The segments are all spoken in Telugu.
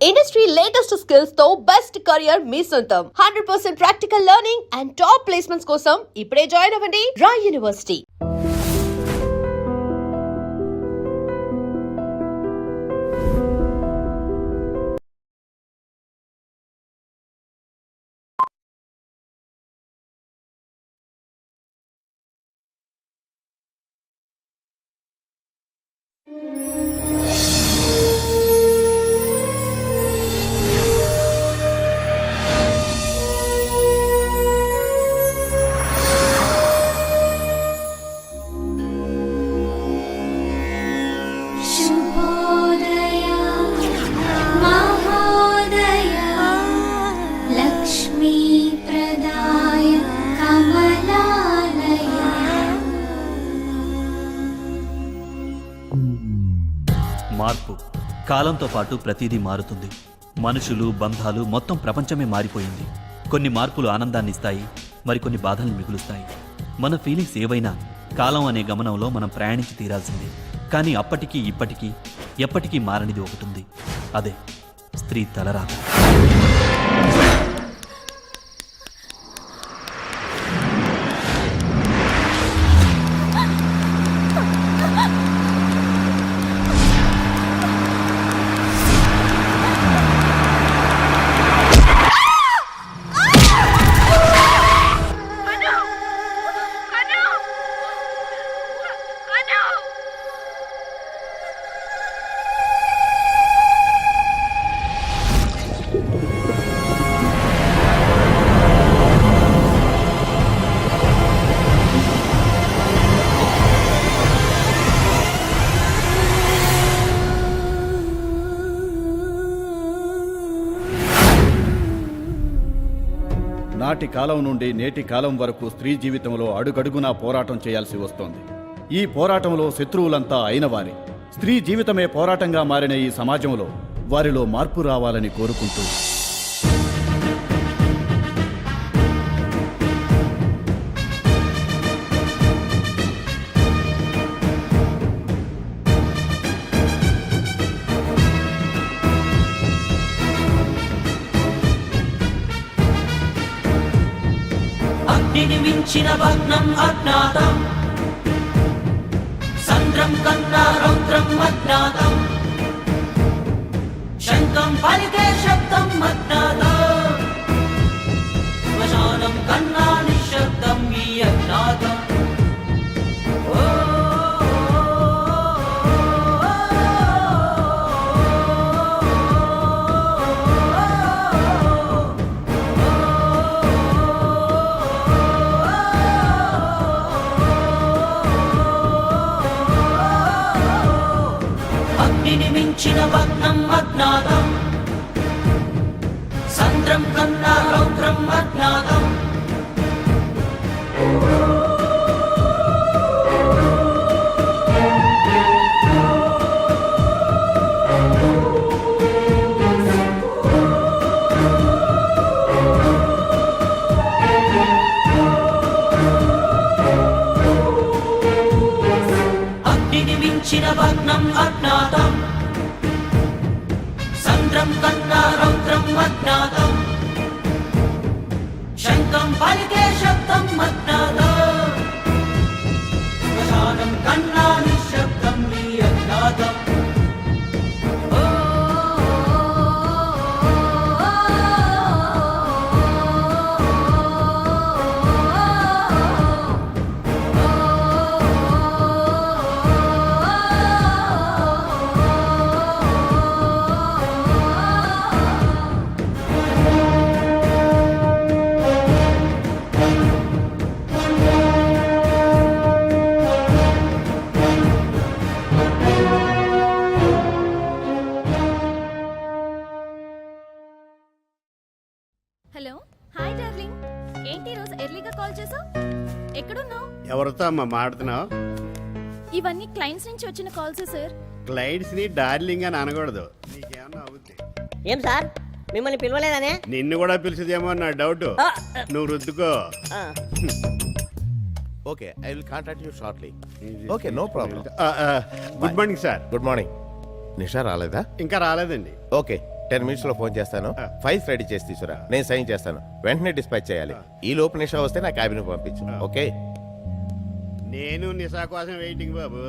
ఇండస్ట్రీ లేటెస్ట్ స్కిల్స్ తో బెస్ట్ కెరియర్ మీ సొంతం 100% practical learning and top placements కోసం ఇప్పుడే జాయిన్ అవ్వండి రాయ్ యూనివర్సిటీ. మార్పు కాలంతో పాటు ప్రతిదీ మారుతుంది. మనుషులు, బంధాలు, మొత్తం ప్రపంచమే మారిపోయింది. కొన్ని మార్పులు ఆనందాన్ని ఇస్తాయి, మరికొన్ని బాధల్ని మిగులుస్తాయి. మన ఫీలింగ్స్ ఏవైనా కాలం అనే గమనంలో మనం ప్రయాణించి తీరాల్సిందే. కానీ అప్పటికీ ఇప్పటికీ ఎప్పటికీ మారనిది ఒకటి ఉంది, అదే స్త్రీ తలరాత. నాటి కాలం నుండి నేటి కాలం వరకు స్త్రీ జీవితంలో అడుగడుగునా పోరాటం చేయాల్సి వస్తోంది. ఈ పోరాటంలో శత్రువులంతా అయినవారే. స్త్రీ జీవితమే పోరాటంగా మారిన ఈ సమాజంలో వారిలో మార్పు రావాలని కోరుకుంటూ మించిన భగ్నం అజ్ఞాతం, సంద్రం కన్నా రౌద్రం అజ్ఞాతం, శంఖం పలికే శబ్దం అజ్ఞాతం, శ్మశానం కన్నా నిశ్శబ్దం ఈ అజ్ఞాతం. మించిన భగ్నం అజ్ఞాతం, సంద్రం కన్నా రౌద్రం అజ్ఞాతం. అగ్నిని మించిన భగ్నం అజ్ఞాతం, సంద్రం కన్నా రౌద్రం అజ్ఞాతం, శంఖం పలికే శబ్దం అజ్ఞాతం, శ్మశానం కన్నా నిశ్శబ్దం ఈ అజ్ఞాతం. Hello, hi darling. ఏంటి రోజు ఎర్లీగా కాల్ చేసావు? ఎక్కడున్నావు? ఎవరితో అమ్మా మాట్లాడుతున్నావు? ఇవన్నీ క్లయింట్స్ నుంచి వచ్చిన కాల్స్ సార్. క్లయింట్స్ ని డార్లింగ్ అని అనకూడదు. నీకేమన్నా అవుద్ది. ఏం సార్ మిమ్మల్ని పిలవలేదనే? నిన్ను కూడా పిలిచేదేమో నా డౌట్. నువ్వు రుద్దుకో. Okay, I will contact you shortly. Okay, no problem. Good morning sir. Good morning. Nisha రాలేదా? ఇంకా రాలేదండి. ఓకే, 10 minutes లో ఫోన్ చేస్తాను. ఫైల్స్ రెడీ చేసి తీసుకురా, నేను సైన్ చేస్తాను. వెంటనే డిస్పాచ్ చేయాలి. ఈ లోపు నిషా వస్తే నా క్యాబిన్ పంపించు. ఓకే? నేను నిశా కోసం వెయిటింగ్ బాబు.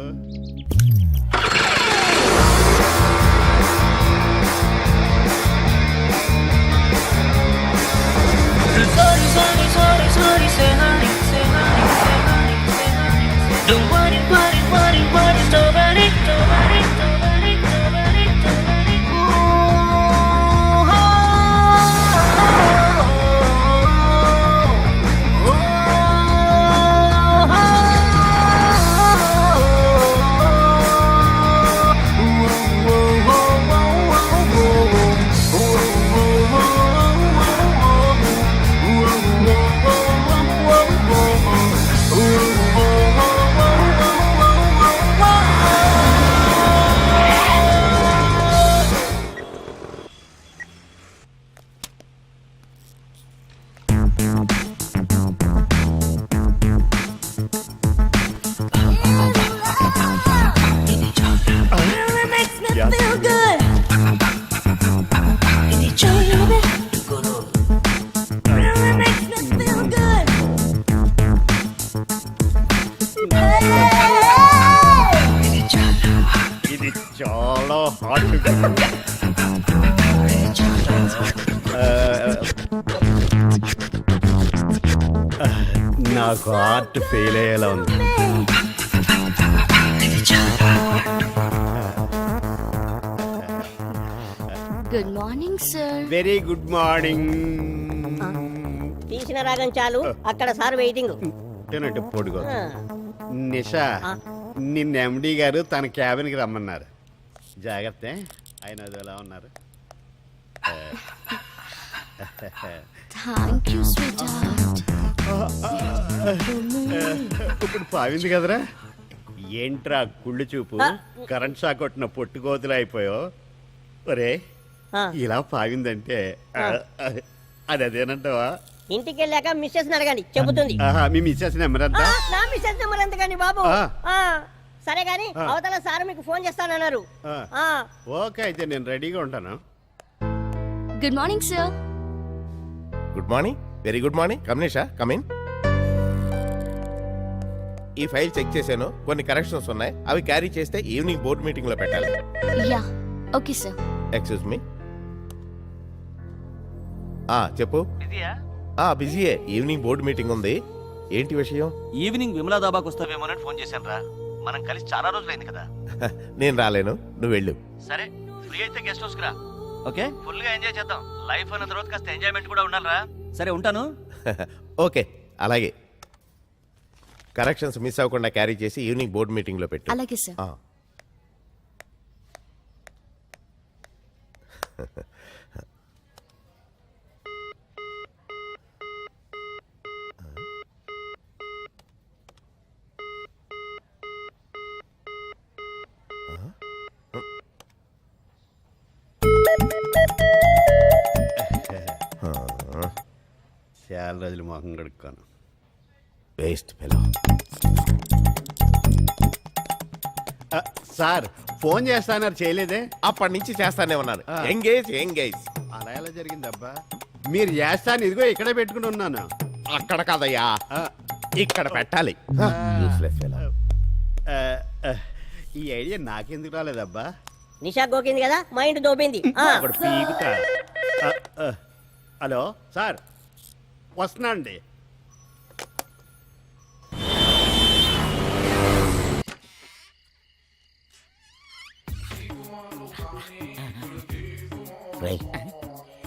ఇది చాలా హాట్. నాకు హార్ట్ ఫెయిల్ అయ్యేలా ఉంది. Good morning sir. Very good morning. తీసిన రాగం చాలు, అక్కడ సార్ వెయిటింగ్. తినట్టు పొడుగు. నిషా, నిన్న ఎండి గారు తన క్యాబిన్కి రమ్మన్నారు. జాగ్రత్త, ఆయన అది ఎలా ఉన్నారు. Thank you sweet heart. ఇప్పుడు పావింది కదరా. ఏంట్రా కుళ్ళు చూపు, కరెంట్ షాక్ కొట్టిన పొట్టుకోతులు అయిపోయో. ఒరే, ఇలా పావిందంటే అది అదేనంటావా? ఇంటికి వెళ్ళాక మిస్సెస్ అడగండి, చెబుతుంది. మీ మిస్సెస్ నెంబర్ అంతా? నా మిస్సెస్ నెంబర్ ఎందుకండి బాబు? సరే గాని అవతల సార్ మీకు ఫోన్ చేస్తానన్నారు. ఓకే, అయితే నేను రెడీగా ఉంటాను. Good morning sir. Good morning, very good morning. Come Nisha, come in. ఈ ఫైల్ చెక్ చేశాను, కొన్ని కరెక్షన్స్ ఉన్నాయి. అవి క్యారీ చేస్తే ఈవినింగ్ బోర్డ్ మీటింగ్ లో పెట్టాలి. Yeah okay sir. Excuse me. చెప్పు. బిజీయే. ఈవినింగ్ బోర్డు మీటింగ్ ఉంది. ఏంటి విషయం? ఈవినింగ్ విమలా దాబాకి వస్తావేమోనని ఫోన్ చేశాను రా. మనం కలిసి చాలా రోజులైంది కదా. నేను రాలేను, నువ్వు వెళ్ళు. సరే, ఫ్రీ అయితే గెస్ట్ హౌస్ రా. ఓకే, ఫుల్ గా ఎంజాయ్ చేద్దాం. లైఫ్ అన్న తర్వాత కాస్త ఎంజాయ్మెంట్ కూడా ఉండాలిరా. సరే, ఉంటాను. ఓకే, అలాగే. కరెక్షన్స్ మిస్ అవ్వకుండా క్యారీ చేసి ఈవినింగ్ బోర్డు మీటింగ్ లో పెట్టు. అలాగే సార్. చాలా రోజులు మొహం కడుక్కోను. Waste fellow. సార్, ఫోన్ చేస్తాన్నారు, చేయలేదే? అప్పటి నుంచి చేస్తానే ఉన్నాను. Engage engage. అలా ఎలా జరిగిందబ్బా? మీరు చేస్తాను, ఇదిగో ఇక్కడే పెట్టుకుని ఉన్నాను. అక్కడ కాదయ్యా, ఇక్కడ పెట్టాలి. Useless fellow. ఈ ఐడియా నాకెందుకు రాలేదబ్బా? నిషా గోకింది కదా, మైండ్ దోపింది. ఒకడు పీకుతా. హలో సార్, వస్తున్నా అండి.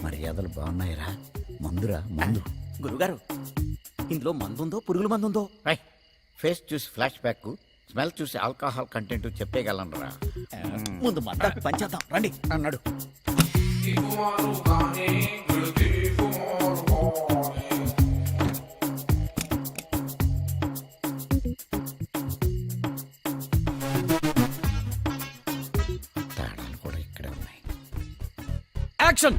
మర్యాదలు బాగున్నాయిరా. మందురా మందు. గురుగారు, ఇందులో మందుందో పురుగుల మందుందో? ఫేస్ చూసి ఫ్లాష్ బ్యాక్, స్మెల్ చూసి ఆల్కహాల్ కంటెంట్ చెప్పేయగలనరా. ముందు మంద పంచేద్దాం రండి అన్నాడు. తాళాలు కూడా ఇక్కడే ఉన్నాయి. యాక్షన్.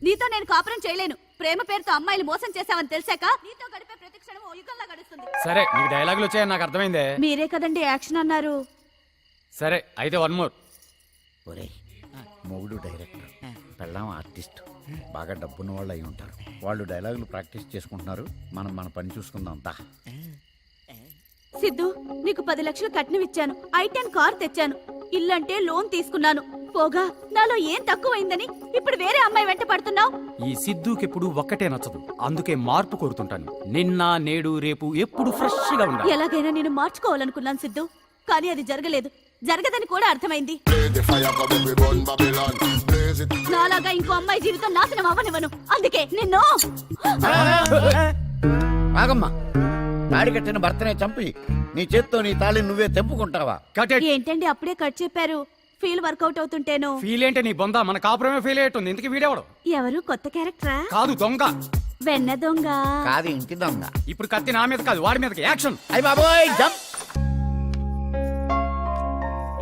నీతో నేను కాపురం చేయలేను. ప్రేమ పేరుతో అమ్మాయిలు మోసం చేశావని తెలిసాక నీతో గడిపే ప్రతి క్షణం ఓ యుగంలా గడుస్తుంది. సరే, నీకు డైలాగులు వచ్చాయని నాకు అర్థమైందే. మీరే కదండి యాక్షన్ అన్నారు. సరే అయితే వన్ మోర్. ఒరే, మొగుడు డైరెక్టర్, పెళ్ళాం ఆర్టిస్ట్, బాగా డబ్బున్న వాళ్ళు అయి ఉంటారు. వాళ్ళు డైలాగులు ప్రాక్టీస్ చేసుకుంటున్నారు, మనం మన పని చూసుకుందాం దా. సిద్ధు, నీకు 10 లక్షలు కట్నం ఇచ్చాను, I10 కార్ తెచ్చాను, ఇల్లంటే లోన్ తీసుకున్నాను. పోగా నాలో ఏం తక్కువైందని ఇప్పుడు వేరే అమ్మాయి వెంట పడుతున్నావు? ఈ సిద్ధుకెప్పుడు ఒక్కటే నచ్చదు, అందుకే మార్పు కోరుతుంటాను. నిన్న నేడు రేపు ఎప్పుడు ఫ్రెష్ గా ఉండాలి. ఎలాగైనా నేను మార్చుకోవాలనుకున్నాను సిద్ధు, కానీ అది జరగలేదు. జరగదని కూడా అర్థమైంది. నాలాగా ఇంకో అమ్మాయి జీవితం నాశనం అవ్వనివ్వను. అందుకే నిన్ను ఆగమ్మా, తాడి కట్టిన భర్తనే చంపి నీ చేత్తో నీ తాళిని నువ్వే తెంపుకుంటావా? ఏంటండి అప్పుడే కట్ చెప్పారు? Feel work out అవుతుంటేను. ఫీల్ ఏంటే నీ బొంద, మన కాపురమే ఫీల్ అయ్యేటుంది. ఇంతకీ వీడేవాడు? ఎవరు కొత్త క్యారెక్టరా? కాదు, దొంగ. వెన్న దొంగ కాదు, ఇంటి దొంగ. ఇప్పుడు కత్తి నా మీద కాదు, వాడి మీదకి. యాక్షన్! అయ్య బాబోయ్, జంప్!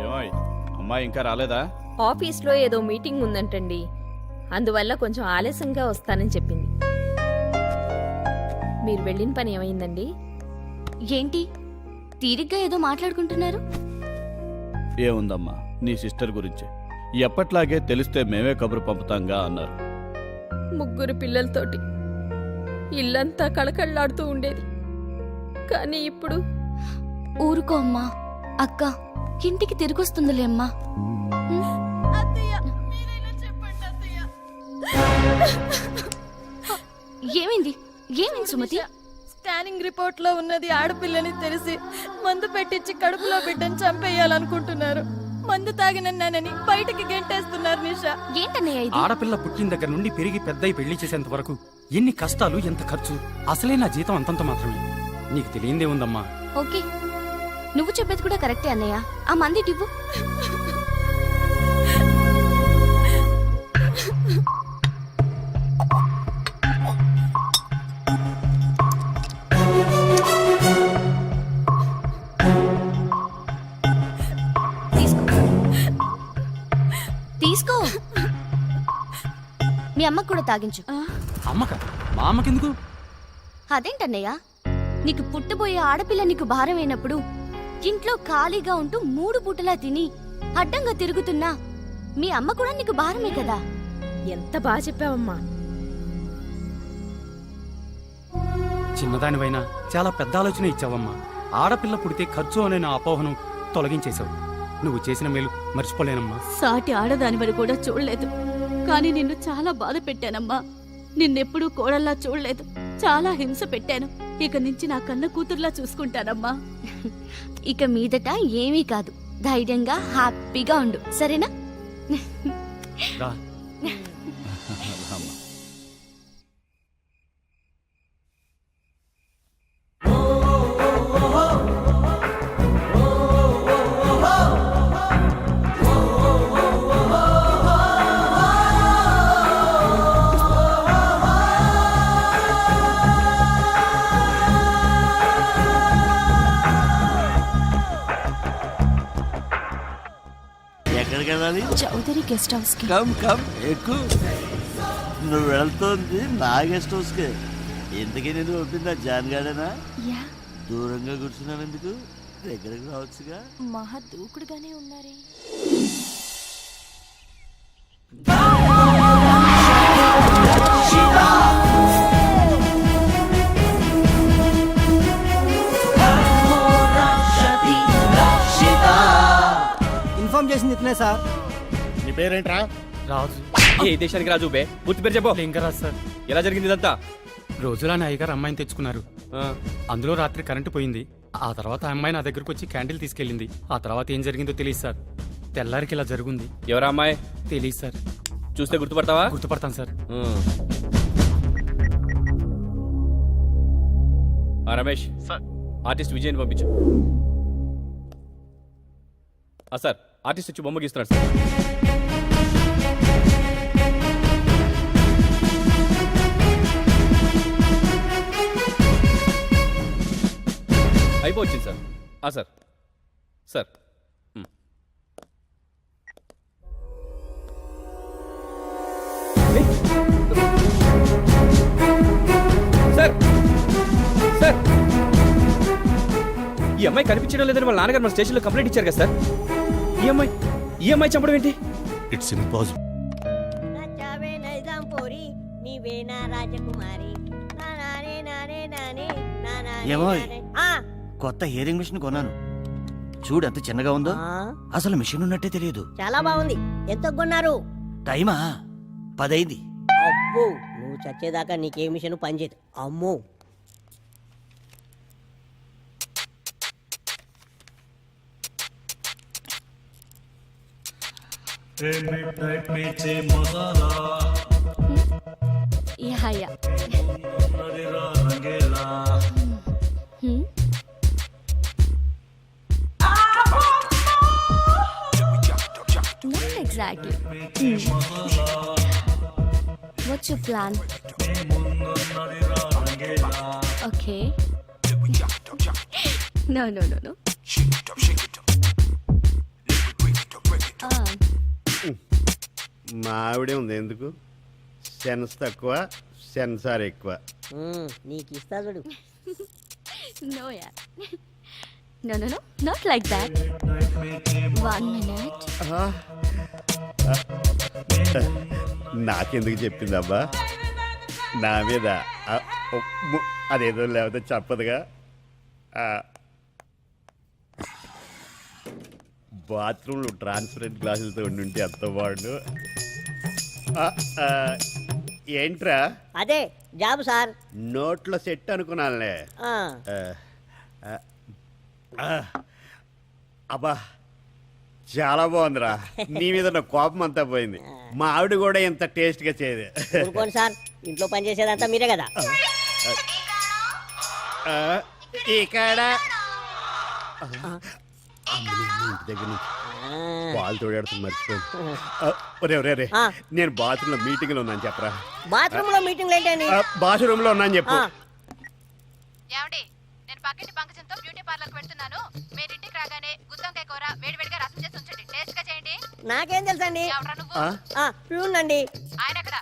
ఏమోయ్, అమ్మాయి ఇంకా రాలేదా? ఆఫీస్లో ఏదో మీటింగ్ ఉందంటండి, అందువల్ల కొంచెం ఆలస్యంగా వస్తానని చెప్పింది. మీరు వెళ్ళిన పని ఏమైందండి? ఏంటి తీరిగ్గా ఏదో మాట్లాడుకుంటున్నారు? ఏముందమ్మా, నీ సిస్టర్ గురించి ఎప్పట్లాగే తెలిస్తే మేమే కబురు పంపుతాంగా అన్నారు. 3 పిల్లలతోటి ఇల్లంతా కళకళలాడుతూ ఉండేది, కానీ ఇప్పుడు ఊరుకో అమ్మా. అక్క ఇంటికి తిరిగొస్తుందిలే అమ్మా. ఏమైంది? ఏమైంది సుమతి? స్కానింగ్ రిపోర్ట్ లో ఉన్నది ఆడపిల్లని తెలిసి మందు పెట్టించి కడుపులో బిడ్డని చంపేయాలనుకుంటున్నారు. మందు తాగినన్నానని బయటికి గెంటేస్తున్నారు. నిషా, ఏంటన్నయ్య ఇది? ఆడపిల్ల పుట్టిన దగ్గర నుండి పెరిగి పెద్దయి పెళ్లి చేసేంత వరకు ఎన్ని కష్టాలు, ఎంత ఖర్చు. అసలే నా జీతం అంతంత మాత్రమే. నీకు తెలియందే ఉందమ్మా. ఓకే, నువ్వు చెప్పేది కూడా కరెక్టే అన్నయ్య. ఆ మంది ఇవ్వు. తీసుకో, మీ అమ్మకు కూడా తాగించు. అమ్మక? మా అమ్మకెందుకు? అదేంటన్నయ్య, నీకు పుట్టబోయే ఆడపిల్ల నీకు భారమైనప్పుడు ఇంట్లో ఖాళీగా ఉంటూ 3 పూటలా తిని అడ్డంగా తిరుగుతున్నా మీ అమ్మ కూడా నీకు భారమే కదా. ఎంత బాగా చెప్పావమ్మా. చిన్నదానివైనా చాలా పెద్ద ఆలోచన ఇచ్చావమ్మా. ఆడపిల్ల పుడితే ఖర్చు అనే నా అపోహను తొలగించేశావు. నువ్వు చేసిన మేలు మర్చిపోలేనమ్మా. సాటి ఆడదానివని కూడా చూడలేదు, కానీ నిన్ను చాలా బాధ పెట్టానమ్మా. నిన్నెప్పుడూ కోడల్లా చూడలేదు, చాలా హింస పెట్టాను. ఇక నుంచి నా కన్న కూతుర్లా చూసుకుంటానమ్మా. ఇక మీదట ఏమీ కాదు, ధైర్యంగా హ్యాపీగా ఉండు, సరేనా? రా. ఎక్కడికి వెళ్ళాలి? చౌదరి గెస్ట్ హౌస్ కి. కమ్ కమ్ ఎక్కువ. నువ్వు వెళ్తోంది నా గెస్ట్ హౌస్ కే. ఇంతకీ నేను ఒప్పిందా జాన్ గార్డెనా? దూరంగా కూర్చున్నాను ఎందుకు? దగ్గరకు రావచ్చుగా. మహా దూకుడుగానే ఉన్నారే. ఇన్ఫార్మ్ చేసింది ఇతనే సార్. నీ పేరేంట్రా? రాజు. ఏ దేశానికి రాజు బే? పూర్తి పేరు చెప్పు. లింగరాజ్ సార్. ఎలా జరిగింది ఇదంతా? రోజులాని అయ్యగారు అమ్మాయిని తెచ్చుకున్నారు. అందులో రాత్రి కరెంటు పోయింది. ఆ తర్వాత ఆ అమ్మాయి నా దగ్గరకు వచ్చి క్యాండిల్ తీసుకెళ్ళింది. ఆ తర్వాత ఏం జరిగిందో తెలియదు సార్. తెల్లారికి ఇలా జరుగుంది. ఎవరా అమ్మాయి? తెలియదు సార్. చూస్తే గుర్తుపడతావా? గుర్తుపడతాను సార్. రమేష్ సార్, ఆర్టిస్ట్ విజయ్ని పంపించు. సార్, ఆర్టిస్ట్ వచ్చి బొమ్మ గీస్తున్నాడు సార్. అయిపోవచ్చింది sir. Sir sir sir sir ఈ అమ్మాయి కనిపించడం లేదని వాళ్ళ నాన్నగారు మన స్టేషన్లో కంప్లైంట్ ఇచ్చారు కదా సార్. ఈ అమ్మాయి చంపడం ఏంటి? It's impossible. నచ్చావే నైజాం పోరి నీవేనా రాజకుమారి నానే నానే నానే నానే ఏమోయ్? నానే. కొత్త హియరింగ్ మిషన్ కొన్నాను. చూడు ఎంత చిన్నగా ఉందో. అసలు మిషన్ ఉన్నట్టే తెలియదు. చాలా బాగుంది. ఎంత కొన్నారు? టైమా 10 అయింది. అబ్బో నువ్వు చచ్చేదాకా నీకే మిషన్ పనిచేయదు. అమ్మో yeah Not exactly. What's your plan? Okay. No. మా ఆవిడే ఉంది ఎందుకు? సెన్స్ తక్కువ, సెన్సార్ ఎక్కువ. నీకు ఇస్తా చూడు. No, yeah. No. Not like that. 1 minute. నాకెందుకు చెప్పిందబ్బా? నా మీద అదేదో లేకపోతే చెప్పదుగా. బాత్రూంలో ట్రాన్స్పరెంట్ గ్లాసులతో ఉండుంటే అంత బాగుండు. ఏంట్రా? అదే జాబ్ సార్. నోట్లో సెట్ అనుకున్నానులే. అబ్బా చాలా బాగుందిరా. నీ మీద నా కోపం అంతా పోయింది. మా ఆవిడ కూడా ఎంత టేస్ట్ గా చేయదు. ఊరుకోండి సార్, ఇంట్లో పని చేసేదంతా మీరే కదా. ఇక్కడ దగ్గర నుంచి పాలు తోడాడుతుంది మర్చిపోయింది. ఒరే నేను బాత్రూమ్ లో మీటింగ్ లో ఉన్నాను చెప్పరా. బాత్రూమ్ లో మీటింగ్ ఏంటండి? బాత్రూమ్ లో ఉన్నాను చెప్పు. ఏమండి, నేను పక్కింటి పంకజంతో బ్యూటీ పార్లర్ పెడుతున్నాను. మీరు ఇంటికి రాగానే గుత్తంకాయ కూర వేడివేడిగా రసం చేసి ఉంచండి. టేస్ట్ గా చేయండి. నాకేం తెలుసండి? ఎవరా నువ్వు? ప్యూన్ అండి. ఆయన ఎక్కడ?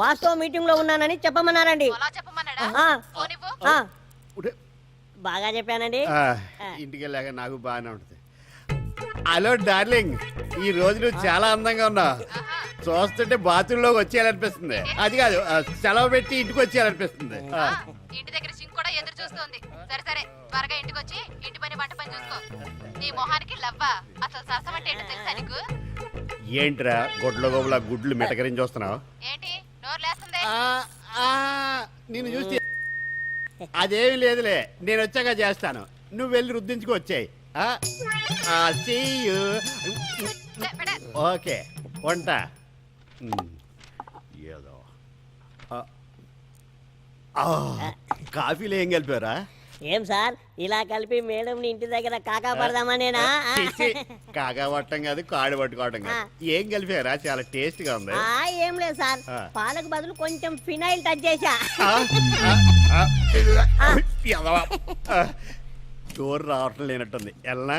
బాస్ తో మీటింగ్ లో ఉన్నానని చెప్పమన్నారండి. అలా చెప్పమన్నాడా? ఫోన్ ఇవ్వు. బాగా చెప్పానండి. ఇంటికి వెళ్ళాక నాకు బాగానే ఉంటుంది. హలో డార్లింగ్, ఈ రోజు నువ్వు చాలా అందంగా ఉన్నావు. చూస్తుంటే బాత్రూమ్ లోకి వచ్చేయాలనిపిస్తుంది. అది కాదు, సెలవు పెట్టి ఇంటికి వచ్చేయాలనిపిస్తుంది. ఇంటి దగ్గర సింక్ కూడా ఎదురు చూస్తుంది. సరే త్వరగా ఇంటికి వచ్చి ఇంటి పని వంట పని చూసుకో. నీ మొహానికి లవ్వా? అసలు సరసం అంటే ఏంటో తెలుసా నీకు? ఏంట్రా గొడ్ల గోబుల గుడ్లు మెటకరించి వస్తున్నావు? ఏంటి నోరు లేస్తుంది? నిన్ను చూస్తే అదేమి లేదులే, నేను వచ్చాక చేస్తాను. నువ్వు వెళ్ళి రుద్దించుకు వచ్చాయి. ఓకే వంట ఏదో. కాఫీలో ఏం కలిపారా? ఏం సార్ ఇలా కలిపి మేడం ఇంటి దగ్గర కాకా పడదామనేనా? కాకా పట్టం కాదు, కాడు పట్టుకోవటం కాదు. ఏం కలిపారా? చాలా టేస్ట్ గా ఉంది. ఏం లేదు సార్, పాలకు బదులు కొంచెం ఫినాయిల్ టచ్ చేశా. చోరు రావటం లేనట్టుంది. ఎలా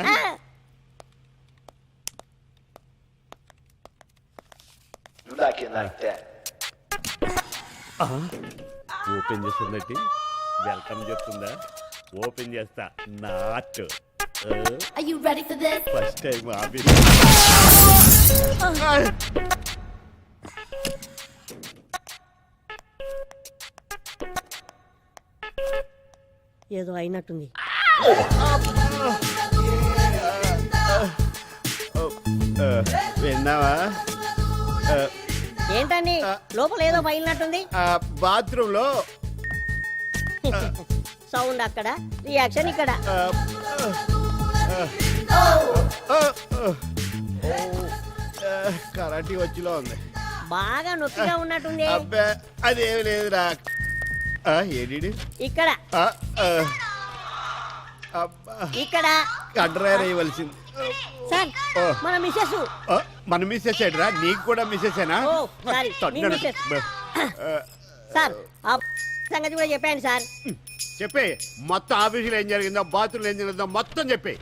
ఓపెన్ చేస్తుందట్టి వెల్కమ్ చెప్తుందా? ఓపెన్ చేస్తా. Not first time office. ఏదో అయినట్టుంది. విన్నావా? ఏంటండి లోపల ఏదో పగిలినట్టుంది? బాత్రూమ్ లో సౌండ్ అక్కడ, రియాక్షన్ ఇక్కడ. కరాటీ వచ్చిలో ఉంది. బాగా నొప్పిగా ఉన్నట్టుంది. అబ్బా అదేమి లేదురా. ఏంటి ఇక్కడ ఇక్కడ కండ్రాయర్ వేయవలసింది సార్. మన మిస్సెస్. మన మిస్సెస్ ఏడ్రా? నీకు కూడా మిస్సెసేనా? సార్ ఆ సంగతి కూడా చెప్పాను సార్. చెప్పే మొత్తం ఆఫీసులో ఏం జరిగిందో, బాత్రూంలో ఏం జరిగిందో మొత్తం చెప్పే.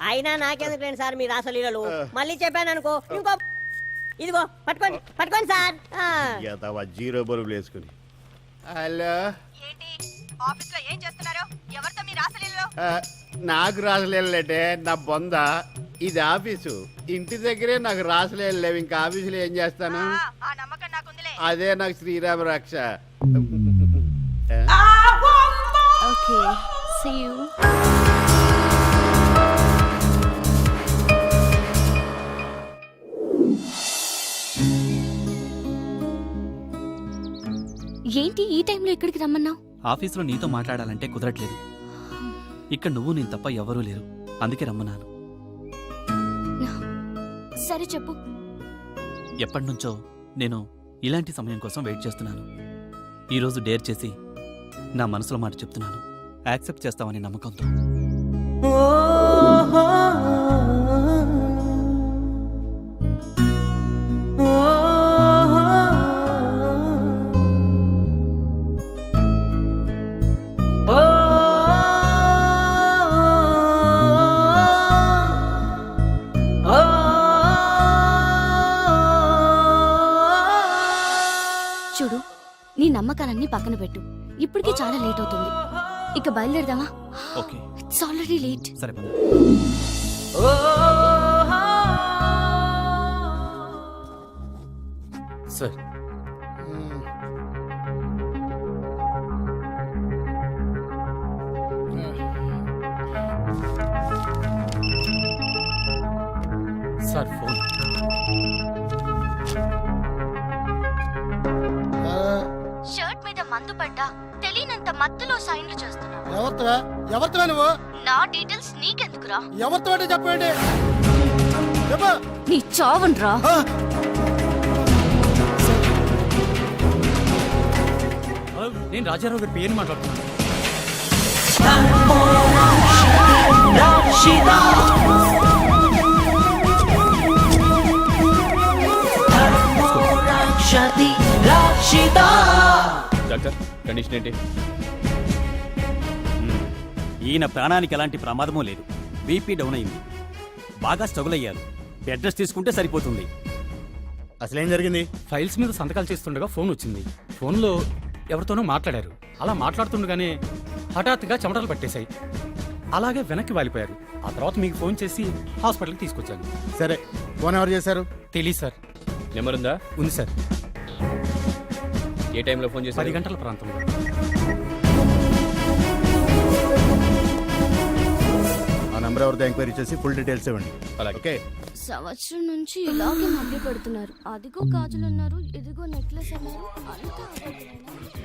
అయినా నాకెందుకు లేండి సార్ మీ రాసలీలలు. మళ్ళీ చెప్పాను అనుకో ఇంకో. ఇదిగో పట్టుకోండి సార్. జీరో బరువులు వేసుకుని. హలో, ఆఫీస్ లో ఏం చేస్తున్నారు? ఎవరితో మీ రాసలీలలో? నాకు రాసలేటే నా బొంద. ఇది ఆఫీసు. ఇంటి దగ్గరే నాకు రాసలేదు లేవు, ఇంకా ఆఫీసులో ఏం చేస్తాను? అదే నాకు శ్రీరామ రక్ష. Okay see you. ఏంటి ఈ టైంలో ఇక్కడికి రమ్మన్నావు? ఆఫీస్లో నీతో మాట్లాడాలంటే కుదరట్లేదు. ఇక్కడ నువ్వు నేను తప్ప ఎవరూ లేరు, అందుకే రమ్మన్నాను. సరే చెప్పు. ఎప్పటినుంచో నేను ఇలాంటి సమయం కోసం వెయిట్ చేస్తున్నాను. ఈరోజు డేర్ చేసి నా మనసులో మాట చెప్తున్నాను. యాక్సెప్ట్ చేస్తావని నమ్మకంతో. చూడు, నీ నమ్మకాలన్నీ పక్కన పెట్టు. ఇప్పటికే చాలా లేట్ అవుతుంది. ఇక బయలుదేరదామా? Okay, it's already late. సరే పద. Sir sir phone. షర్ట్ మీద మందు పడ్డా తెలియనంత మత్తులో సైన్లు చేస్తున్నావు. ఎవరితో నువ్వు? నా డీటెయిల్స్ నీకెందుకురా? ఎవరితో చెప్పండి. నీ చావన్రా. నేను రాజారావు గారి పేరు మాట్లాడుతున్నాను. డాక్టర్ కండిషన్ ఏంటి? ఈయన ప్రాణానికి ఎలాంటి ప్రమాదమూ లేదు. బీపీ డౌన్ అయింది, బాగా స్ట్రగుల్ అయ్యారు. బెడ్ రెస్ట్ తీసుకుంటే సరిపోతుంది. అసలేం జరిగింది? ఫైల్స్ మీద సంతకాలు చేస్తుండగా ఫోన్ వచ్చింది. ఫోన్లో ఎవరితోనో మాట్లాడారు. అలా మాట్లాడుతుండగానే హఠాత్తుగా చెమటలు పట్టేశాయి. అలాగే వెనక్కి వాలిపోయారు. ఆ తర్వాత మీకు ఫోన్ చేసి హాస్పిటల్కి తీసుకొచ్చాను. సరే, ఫోన్ ఎవరు చేశారు? తెలీదు సార్. నెంబర్ ఉందా? ఉంది సార్. ఏ టైంలో ఫోన్ చేశారు? 10 గంటల ప్రాంతంలో. ఆ నంబర్ ఎవరితో ఎంక్వైరీ చేసి ఫుల్ డీటెయిల్స్ ఇవ్వండి. అలాగే. ఓకే. సంవత్సరం నుంచి ఇలాగే మభ్య పెడుతున్నారు. అదిగో గాజులు అన్నారు, ఇదిగో నెక్లెస్ అన్నారు. అంతా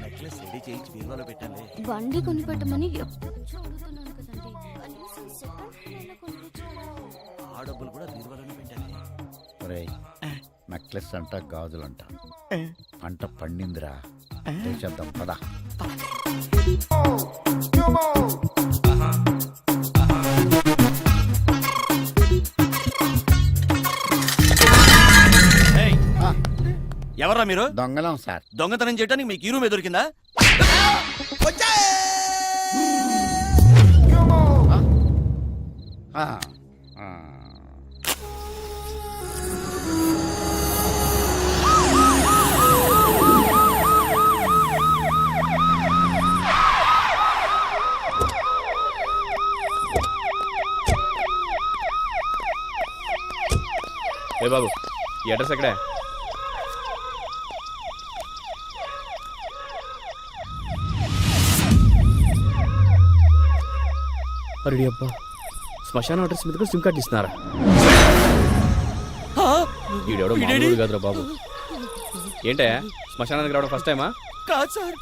నెక్లెస్ రెడీ చేయించి బీరువాలో పెట్టాలి. బండి కొని పెట్టమని ఎప్పటి నుంచో అడుగుతున్నాను కదండి. కనీసం సెకండ్ హ్యాండ్ కొనిపించారా? ఆ డబ్బులు కూడా బీరువాలోనే పెట్టాలి. నెక్లెస్ అంట, గాజులంట, పంట పండిందిరా. చేద్దాం పదా. ఎవర్రా మీరు? దొంగలం సార్. దొంగతనం చేయడానికి మీకు ఈ రూమే దొరికిందా? ఏ బాబు, ఈ అడ్రస్ ఎక్కడే? అరే అబ్బా, శ్మశాన అడ్రస్ మీద సిమ్ కార్డ్ ఇస్తున్నారా? ఈడెవడో మామూలు కాదురా బాబు. ఏంటయ్యా, శ్మశానానికి రావడం ఫస్ట్ టైమా? కాదు సార్,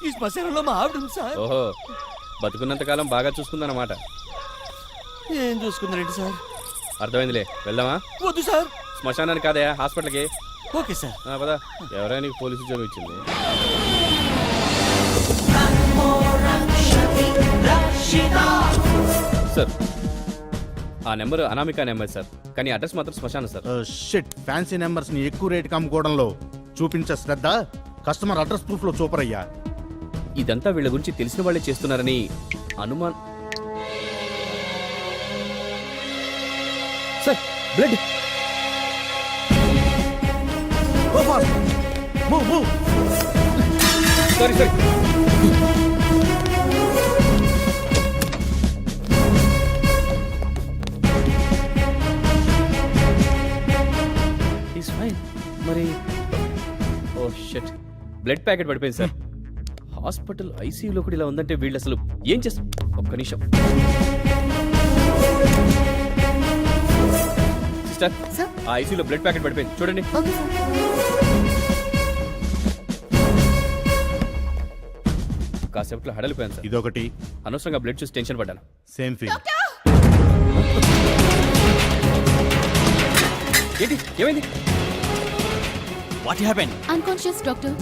ఈ శ్మశానంలో మా ఆవిడ ఉంది సార్. ఓహో, బతుకున్నంతకాలం బాగా చూసుకుందన్నమాట. ఏం చూసుకుందండి సార్? అర్థమైందిలే, వెళ్దామా? వద్దు సార్. శ్మశానానికి కాదయా, హాస్పిటల్కి. Okay sir. పదా. ఎవరైనా నీకు పోలీసు ఉద్యోగం ఇచ్చింది? సార్, ఆ నెంబర్ అనామిక నెంబర్ సార్, కానీ అడ్రస్ మాత్రం శ్మశానం సార్. షిట్, ఫ్యాన్సీ నెంబర్స్ ని ఎక్కువ రేటుకి అమ్ముకోవడంలో చూపించే శ్రద్ధ కస్టమర్ అడ్రస్ ప్రూఫ్ లో చూపర్ అయ్యా. ఇదంతా వీళ్ళ గురించి తెలిసిన వాళ్ళే చేస్తున్నారని అనుమాన్. Sir, blood. Sorry sir. మరి ఓ షిట్ బ్లడ్ ప్యాకెట్ పడిపోయింది సార్ హాస్పిటల్ ఐసీయూలో కూడా ఇలా ఉందంటే వీళ్ళు అసలు ఏం చేస్తారు ఒక్క నిమిషం సిస్టర్ ఆ ఐసీయూలో బ్లడ్ ప్యాకెట్ పడిపోయింది చూడండి కాసేపట్లో హడలిపోయాను సార్ ఇదొకటి అనవసరంగా బ్లడ్ చూసి టెన్షన్ పడ్డాను సేమ్ ఫీల్. ఏంటి ఏమైంది what happen unconscious doctor.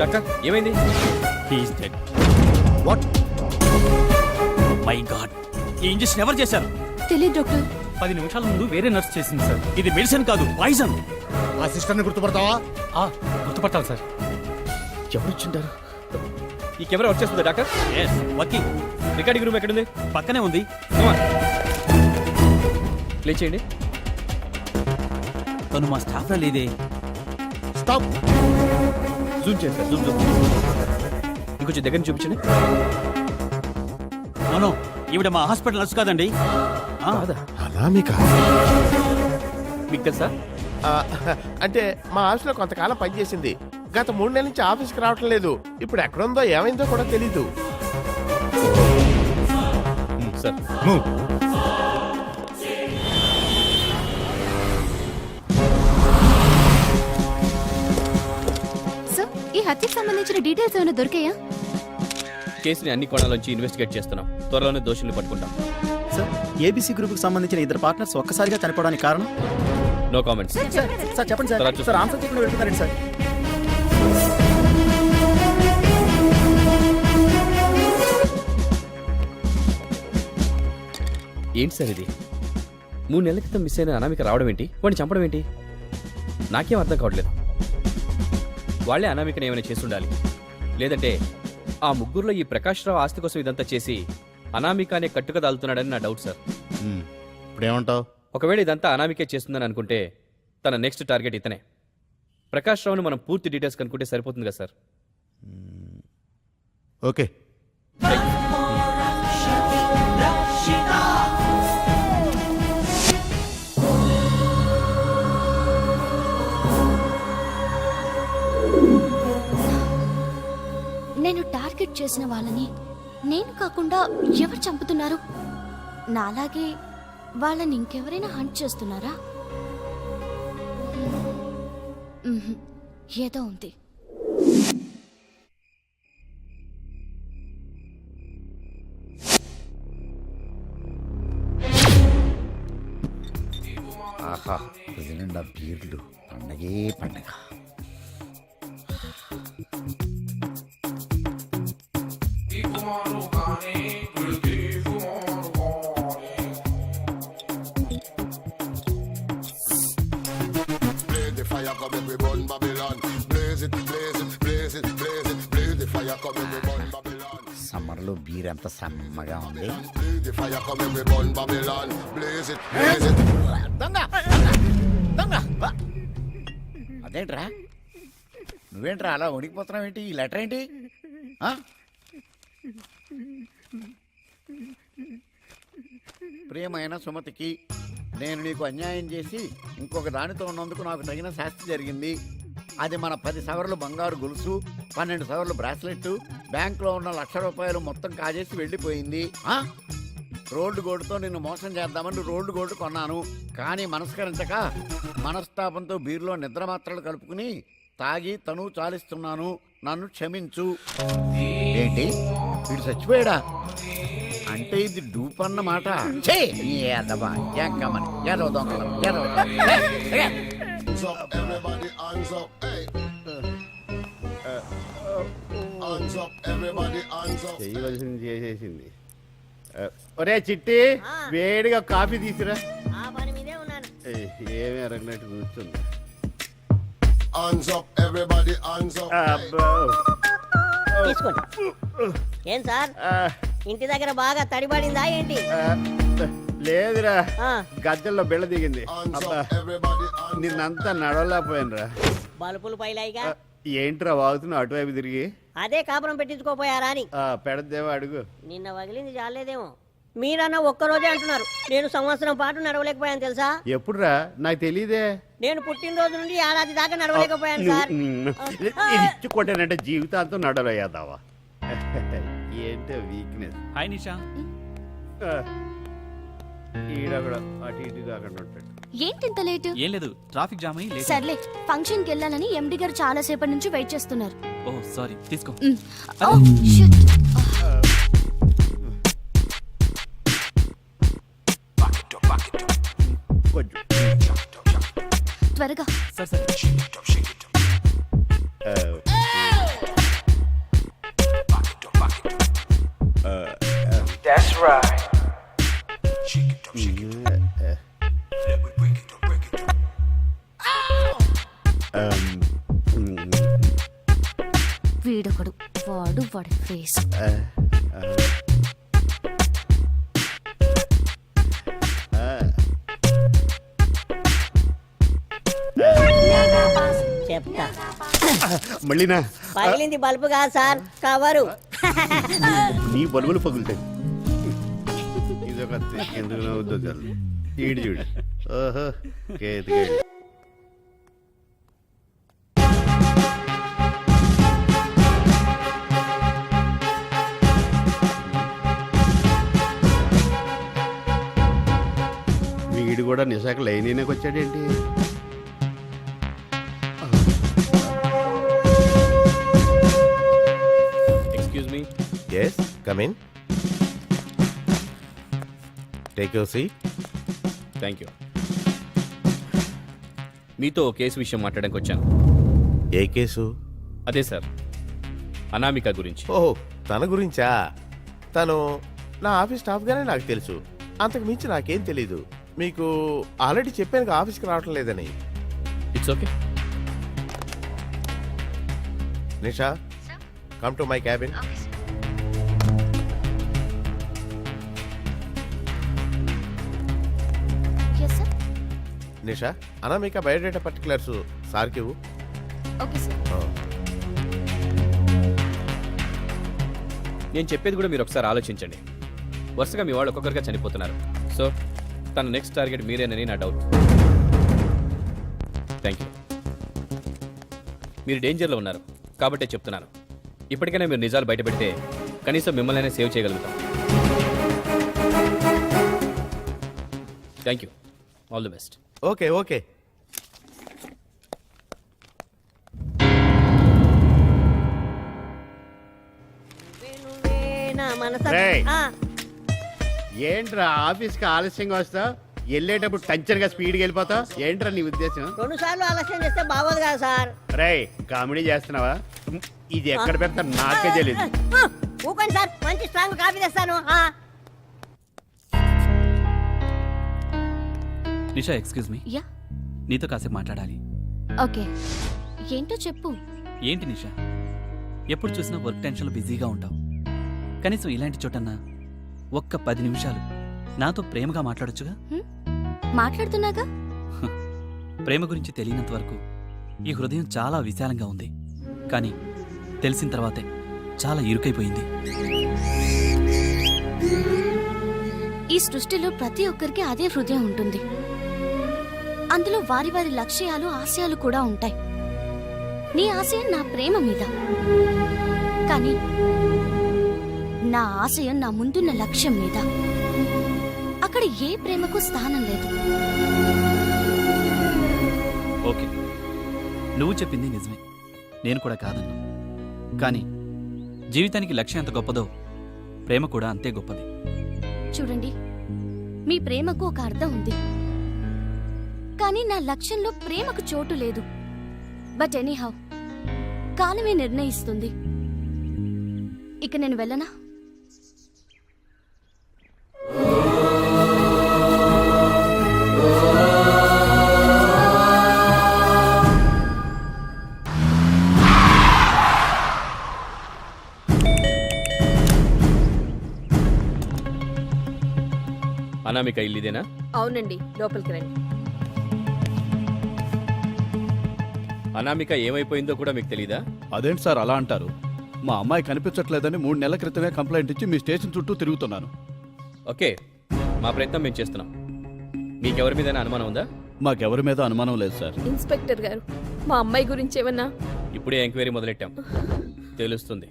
Doctor ఏమైంది he's dead. What my god, ఈ ఇంజెక్షన్ ఎవరు చేశారు? తెలియదు డాక్టర్. 10 నిమిషాల ముందు వేరే నర్స్ చేసింది సార్. ఇది మెడిసిన్ కాదు, పాయిజన్. ఆ సిస్టర్ని గుర్తుపడతావా? గుర్తుపట్టాలి సార్. ఎవరొచ్చుంటారు ఈ కెమెరా వచ్చేస్తుందా doctor yes, working. Recording room ఎక్కడుంది పక్కనే ఉంది. ప్లే చేయండి తను మా స్టాఫ్ లో లేదే. స్టాప్. జూమ్ చేయండి సార్ జూమ్ ఇంకొంచెం దగ్గర నుంచి చూపించండి నో, ఈవిడ మా హాస్పిటల్ నర్స్ కాదండి. కాదా అనామిక మీకు తెలుసా అంటే మా ఆఫీస్లో కొంతకాలం పనిచేసింది. గత 3 నెలల నుంచి ఆఫీస్కి రావటం లేదు. ఇప్పుడు ఎక్కడుందో ఏమైందో కూడా తెలీదు. సార్ సార్, ఈ హత్యకు సంబంధించిన డీటెయిల్స్ ఏమైనా దొరికాయా? కేసుని అన్ని కోణాల్లోంచి ఇన్వెస్టిగేట్ చేస్తున్నాం. త్వరలోనే దోషుల్ని పట్టుకుంటాం. సార్ ఏబీసీ గ్రూప్ కి సంబంధించిన ఇద్దరు పార్ట్నర్స్ ఒక్కసారిగా చనిపోవడానికి కారణం? No comments. సార్ చెప్పండి సార్. తర్వాత సార్ ఆన్సర్ చెప్పిన వెళ్తున్నారండి సార్. ఏంటి సార్ ఇది 3 నెలల క్రితం మిస్ అయిన అనామిక రావడం ఏంటి, వాడిని చంపడం ఏంటి? నాకేం అర్థం కావట్లేదు. వాళ్ళే అనామికని ఏమైనా చేసి ఉండాలి, లేదంటే ఆ ముగ్గురులో ఈ ప్రకాష్ రావు ఆస్తి కోసం ఇదంతా చేసి అనామిక అనే కట్టుక దాల్తున్నాడని నా డౌట్ సార్. ఇప్పుడేమంటావు? ఒకవేళ ఇదంతా అనామికే చేస్తుందని అనుకుంటే తన నెక్స్ట్ టార్గెట్ ఇతనే. ప్రకాష్ రావుని మనం పూర్తి డీటెయిల్స్ కనుక్కుంటే సరిపోతుంది కదా సార్. ఓకే. నేను టార్గెట్ చేసిన వాళ్ళని నేను కాకుండా ఎవరు చంపుతున్నారు? నాలాగే వాళ్ళని ఇంకెవరైనా హంట్ చేస్తున్నారా? ఏదో ఉంది. ఆహా నిండా బీర్లు, పండగే పండగ. సమ్మర్లో బీర్ ఎంత సమ్మగా ఉంది. దొంగ దొంగ అదేంట్రా, నువ్వేంట్రా అలా వణికిపోతున్నావు ఏంటి? ఈ లెటర్ ఏంటి? ప్రియమైన సుమతికి, నేను నీకు అన్యాయం చేసి ఇంకొక దానితో ఉన్నందుకు నాకు తగిన శాస్తి జరిగింది. అది మన 10 సవర్లు బంగారు గొలుసు, 12 సవర్లు బ్రాస్లెట్, బ్యాంకులో ఉన్న ₹1,00,000 మొత్తం కాజేసి వెళ్ళిపోయింది. రోడ్డు గోడుతో నిన్ను మోసం చేద్దామని రోడ్డు గోడు కొన్నాను. కానీ మనస్కరించక మనస్తాపంతో బీరులో నిద్ర మాత్రలు కలుపుకుని తాగి తను చాలిస్తున్నాను. నన్ను క్షమించు. ఏంటి వీడు చచ్చిపోయాడా? అంటే ఇది డూప్ అన్నమాట. చేయవలసింది చేసేసింది. ఒరే చిట్టి, వేడిగా కాఫీ తీసురా. ఆ పని మీదే ఉన్నాను. ఏమీ అరగినట్టు కూర్చుంది. తీసుకోండి. ఏం సార్, ఇంటి దగ్గర బాగా తడిపడిందా ఏంటి? లేదురా, ఆ, గద్దెల్లో బిళ్ళ దిగింది. అబ్బా, నిన్నంతా నడవలేకపోయాను రా. బలుపులు పైలాయిగా. ఏంట్రా వాగుతున్నావు అటువైపు తిరిగి? అదే కాపురం పెట్టించుకోపోయారా అని. పెడదేవో అడుగు. నిన్న వగిలింది చాలేదేమో. మీరన్నా ఒక్కరోజే అంటున్నారు, నేను సంవత్సరం పాటు నడవలేకపోయాను తెలుసా? ఎప్పుడురా? నాకు తెలియదే. నేను పుట్టినరోజు నుండి ఏడాది దాకా నడవలేకపోయాను సార్. ఇచ్చుకోటానంటే జీవితాంతం నడవలేదావా? ఏంటో వీక్నెస్. హాయ్ నిషా. ఈడ కూడా అటు ఇటు కాకుండా ఉంటాడు. ఏంటింత లేటు? ఏం లేదు, ట్రాఫిక్ జామ్ అయ్యి లేట్. సర్లే, ఫంక్షన్ కి వెళ్ళాలని ఎండి గారు చాలా సేపటి నుంచి వెయిట్ చేస్తున్నారు. ఓ సారీ, తీసుకో. ఓ, షిట్. కొంచెం త్వరగా. సరే సరే. వీడొకడు, వాడి ఫేస్. చెప్తా. మళ్ళీనా? పగిలింది బల్బు కాదు సార్, కవరు. నీ బల్బులు పగులుతాయి. ఇదొక ఎందుకు నవ్వుద్దో చాలు. ఈడు చూడు. ఓహో కేతికేడు. వీడు కూడా నిశాఖ లైన్ అయినాకి వచ్చాడేంటి? Excuse me. Yes, come in. Take your seat. Thank you. మీతో ఓ కేసు విషయం మాట్లాడడానికి వచ్చాను. ఏ కేసు? అదే సార్, అనామిక గురించి. ఓహో, తన గురించా? తను నా ఆఫీస్ స్టాఫ్గానే నాకు తెలుసు, అంతకు మించి నాకేం తెలీదు. మీకు ఆల్రెడీ చెప్పాను ఆఫీస్కి రావటం లేదని. It's okay. Nisha, come to my cabin. Nisha, Anamika biodata particulars సార్కి ఇవ్వు. Okay sir. నేను చెప్పేది కూడా మీరు ఒకసారి ఆలోచించండి. వరుసగా మీ వాళ్ళు ఒక్కొక్కరిగా చనిపోతున్నారు. సో తన నెక్స్ట్ టార్గెట్ మీరేనని నా డౌట్. Thank you. మీరు డేంజర్లో ఉన్నారు కాబట్టే చెప్తున్నాను. ఇప్పటికైనా మీరు నిజాలు బయటపెడితే కనీసం మిమ్మల్ని సేవ్ చేయగలుగుతాం. Thank you. All the best. Okay okay. రేయ్, ఏంట్రా ఆఫీస్కి ఆలస్యంగా వస్తావు? వెళ్ళేటప్పుడు టెన్షన్గా స్పీడ్కి వెళ్ళిపోతావు ఏంట్రా నీ ఉద్దేశం? 2 సార్లు ఆలస్యం చేస్తే బాగోదు కదా సార్. రేయ్, కామెడీ చేస్తున్నావా? ఇది ఎక్కడ పెడతా నాకే తెలియదు. ఊకండి సార్, మంచి స్ట్రాంగ్ కాఫీ తెస్తాను. నిషా, ఎక్స్క్యూజ్ మీ. యా, నీతో కాసేపు మాట్లాడాలి. ఓకే. ఏంటో చెప్పు. ఏంటి నిషా, ఎప్పుడు చూసినా వర్క్ టెన్షన్లో బిజీగా ఉంటావు. కనీసం ఇలాంటి చోటన్నా ఒక్క 10 నిమిషాలు నాతో ప్రేమగా మాట్లాడొచ్చుగా? మాట్లాడుతున్నాగా. ప్రేమ గురించి తెలియనంత వరకు ఈ హృదయం చాలా విశాలంగా ఉంది, కానీ తెలిసిన తర్వాతే చాలా ఇరుకైపోయింది. ఈ సృష్టిలో ప్రతి ఒక్కరికి అదే హృదయం ఉంటుంది. అందులో వారి వారి లక్ష్యాలు, ఆశయాలు కూడా ఉంటాయి. నీ ఆశయం నా ప్రేమ మీద, కానీ నా ఆశయం నా ముందున్న లక్ష్యం మీద. అక్కడ ఏ ప్రేమకు స్థానం లేదు. ఓకే, నువ్వు చెప్పింది నిజమే, నేను కూడా కాదన్నా. కానీ జీవితానికి లక్ష్యం ఎంత గొప్పదో ప్రేమ కూడా అంతే గొప్పది. చూడండి, మీ ప్రేమకు ఒక అర్థం ఉంది, కానీ నా లక్ష్యంలో ప్రేమకు చోటు లేదు. బట్ ఎనీహౌ, కాలమే నిర్ణయిస్తుంది. ఇక నేను వెళ్ళనా? అనామిక ఇల్లు ఇదేనా? అవునండి, లోపలికి రండి. అనామిక ఏమైపోయిందో కూడా మీకు తెలీదా? అదేంటి సార్ అలా అంటారు? మా అమ్మాయి కనిపించట్లేదని 3 నెలల క్రితమే కంప్లైంట్ ఇచ్చి మీ స్టేషన్ చుట్టూ తిరుగుతున్నాను. ఓకే, మా ప్రయత్నం మేము చేస్తున్నాం. మీకెవరి మీద అనుమానం ఉందా? మాకెవరి మీద అనుమానం లేదు సార్. ఇన్స్పెక్టర్ గారు, మా అమ్మాయి గురించి ఏమన్నా? ఇప్పుడే ఎంక్వైరీ మొదలెట్టాం, తెలుస్తుంది.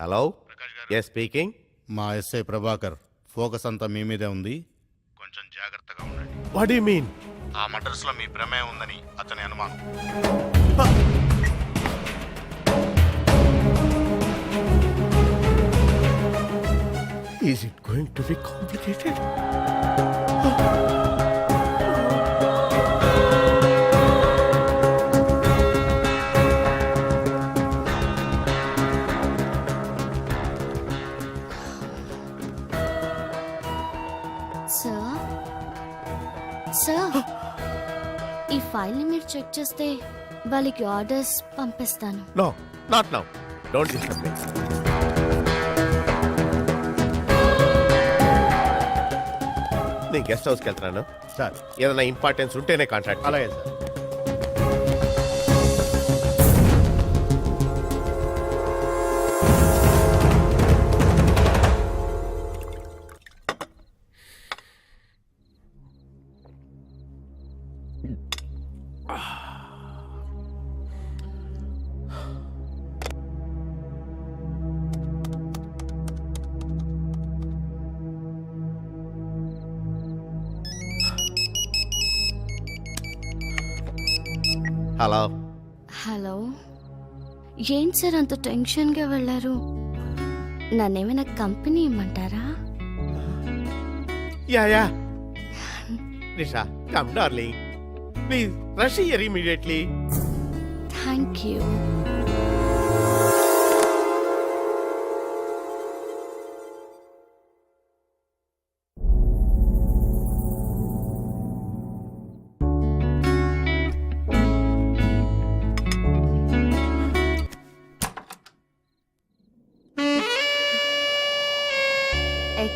Hello, yes speaking. మా ఎస్ఐ ప్రభాకర్ ఫోకస్ అంతా మీ మీదే ఉంది, కొంచెం జాగ్రత్తగా ఉండండి. What you mean? ఆ మర్డర్స్ లో మీ ప్రమేయం ఉందని అతని అనుమానం. Is it going to be complicated? Sir, ఈ ఫైల్ ని మీరు చెక్ చేస్తే వాళ్ళకి ఆర్డర్స్ పంపిస్తాను. No, not now. Don't disturb me. నేను గెస్ట్ హౌస్కి వెళ్తున్నాను సార్. ఏదైనా ఇంపార్టెన్స్ ఉంటేనే కాంటాక్ట్. అలాగే సార్. హలో. హలో, ఏంటి సార్ అంత టెన్షన్గా వెళ్ళారు? నన్నేమైనా కంపెనీ ఇమ్మంటారా? Yeah Nisha, come darling, please rush here immediately. Thank you.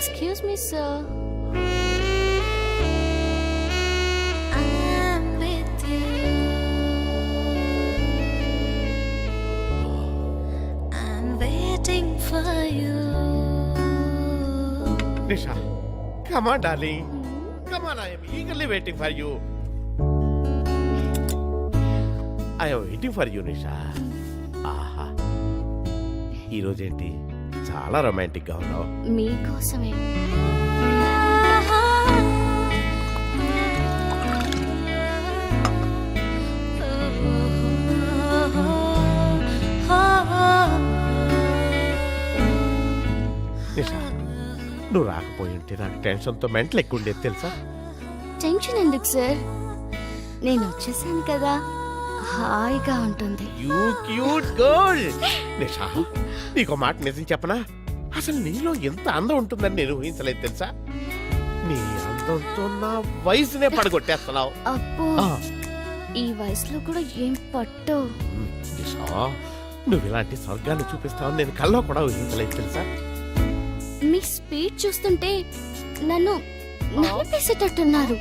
Excuse me, sir. I'm with you. I'm waiting for you. Nisha, come on, darling. Come on, I am eagerly waiting for you. I am waiting for you, Nisha. ఆహా, ఈరోజేంటి చాలా రొమాంటిక్ గా ఉన్నావు. మీకోసమే. నిషా, నువ్వు రాకపోయి ఉంటే నాకు టెన్షన్తో మెంటల్ ఎక్కువ ఉండేది తెలుసా? టెన్షన్ ఎందుకు సార్, నేను వచ్చేసాను కదా, హాయిగా ఉంటుంది. You cute girl. నిషా, నీకు మాట నిజం చెప్పనా, అసలు నీలో ఎంత అందం ఉంటుందని నేను ఊహించలేదు తెలుసా? నీ అందంతో నా వయసునే పడగొట్టేస్తున్నావు. అబ్బో, ఈ వయసులో కూడా ఏం పట్టు. నిషా, నువ్వు ఇలాంటి స్వర్గాన్ని చూపిస్తావని నేను కల్లో కూడా ఊహించలేదు తెలుసా? మీ స్పీడ్ చూస్తుంటే నన్ను నలిపేసేటట్టున్నారు.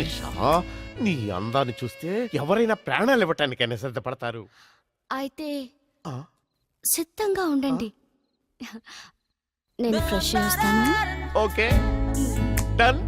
నిషా, నీ అందాన్ని చూస్తే ఎవరైనా ప్రాణాలు ఇవ్వటానికైనా సిద్ధపడతారు. అయితే సిద్ధంగా ఉండండి, నేను ఫ్రెష్ చేస్తాను. Okay, done.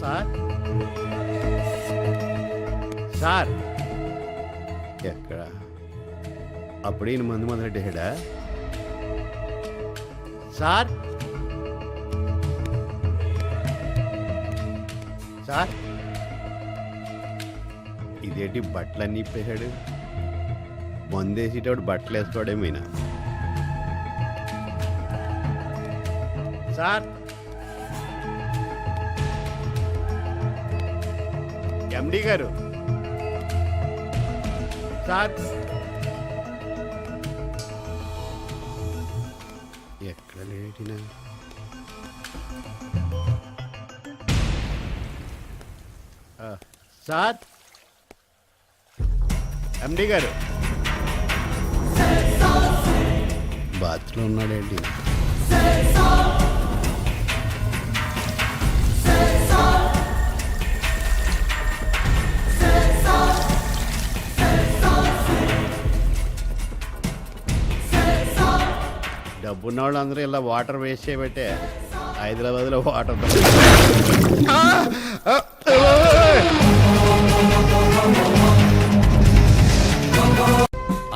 సార్ అప్పుడే ఈయన మందు మొదలెట్టేసాడా? సార్ సార్ ఇదేంటి బట్టలన్నీ ఇప్పేశాడు? మందేసేటప్పుడు బట్టలు వేసుకోవడమేనా? సార్ ఎండి గారు సార్ ఎక్కడ లేటినా సార్ ఎండి గారు బాత్రూంలో ఉన్నాడేంటి? డబ్బున్న వాళ్ళందరూ ఇలా వాటర్ వేస్ట్ చేయబట్టే హైదరాబాద్లో వాటర్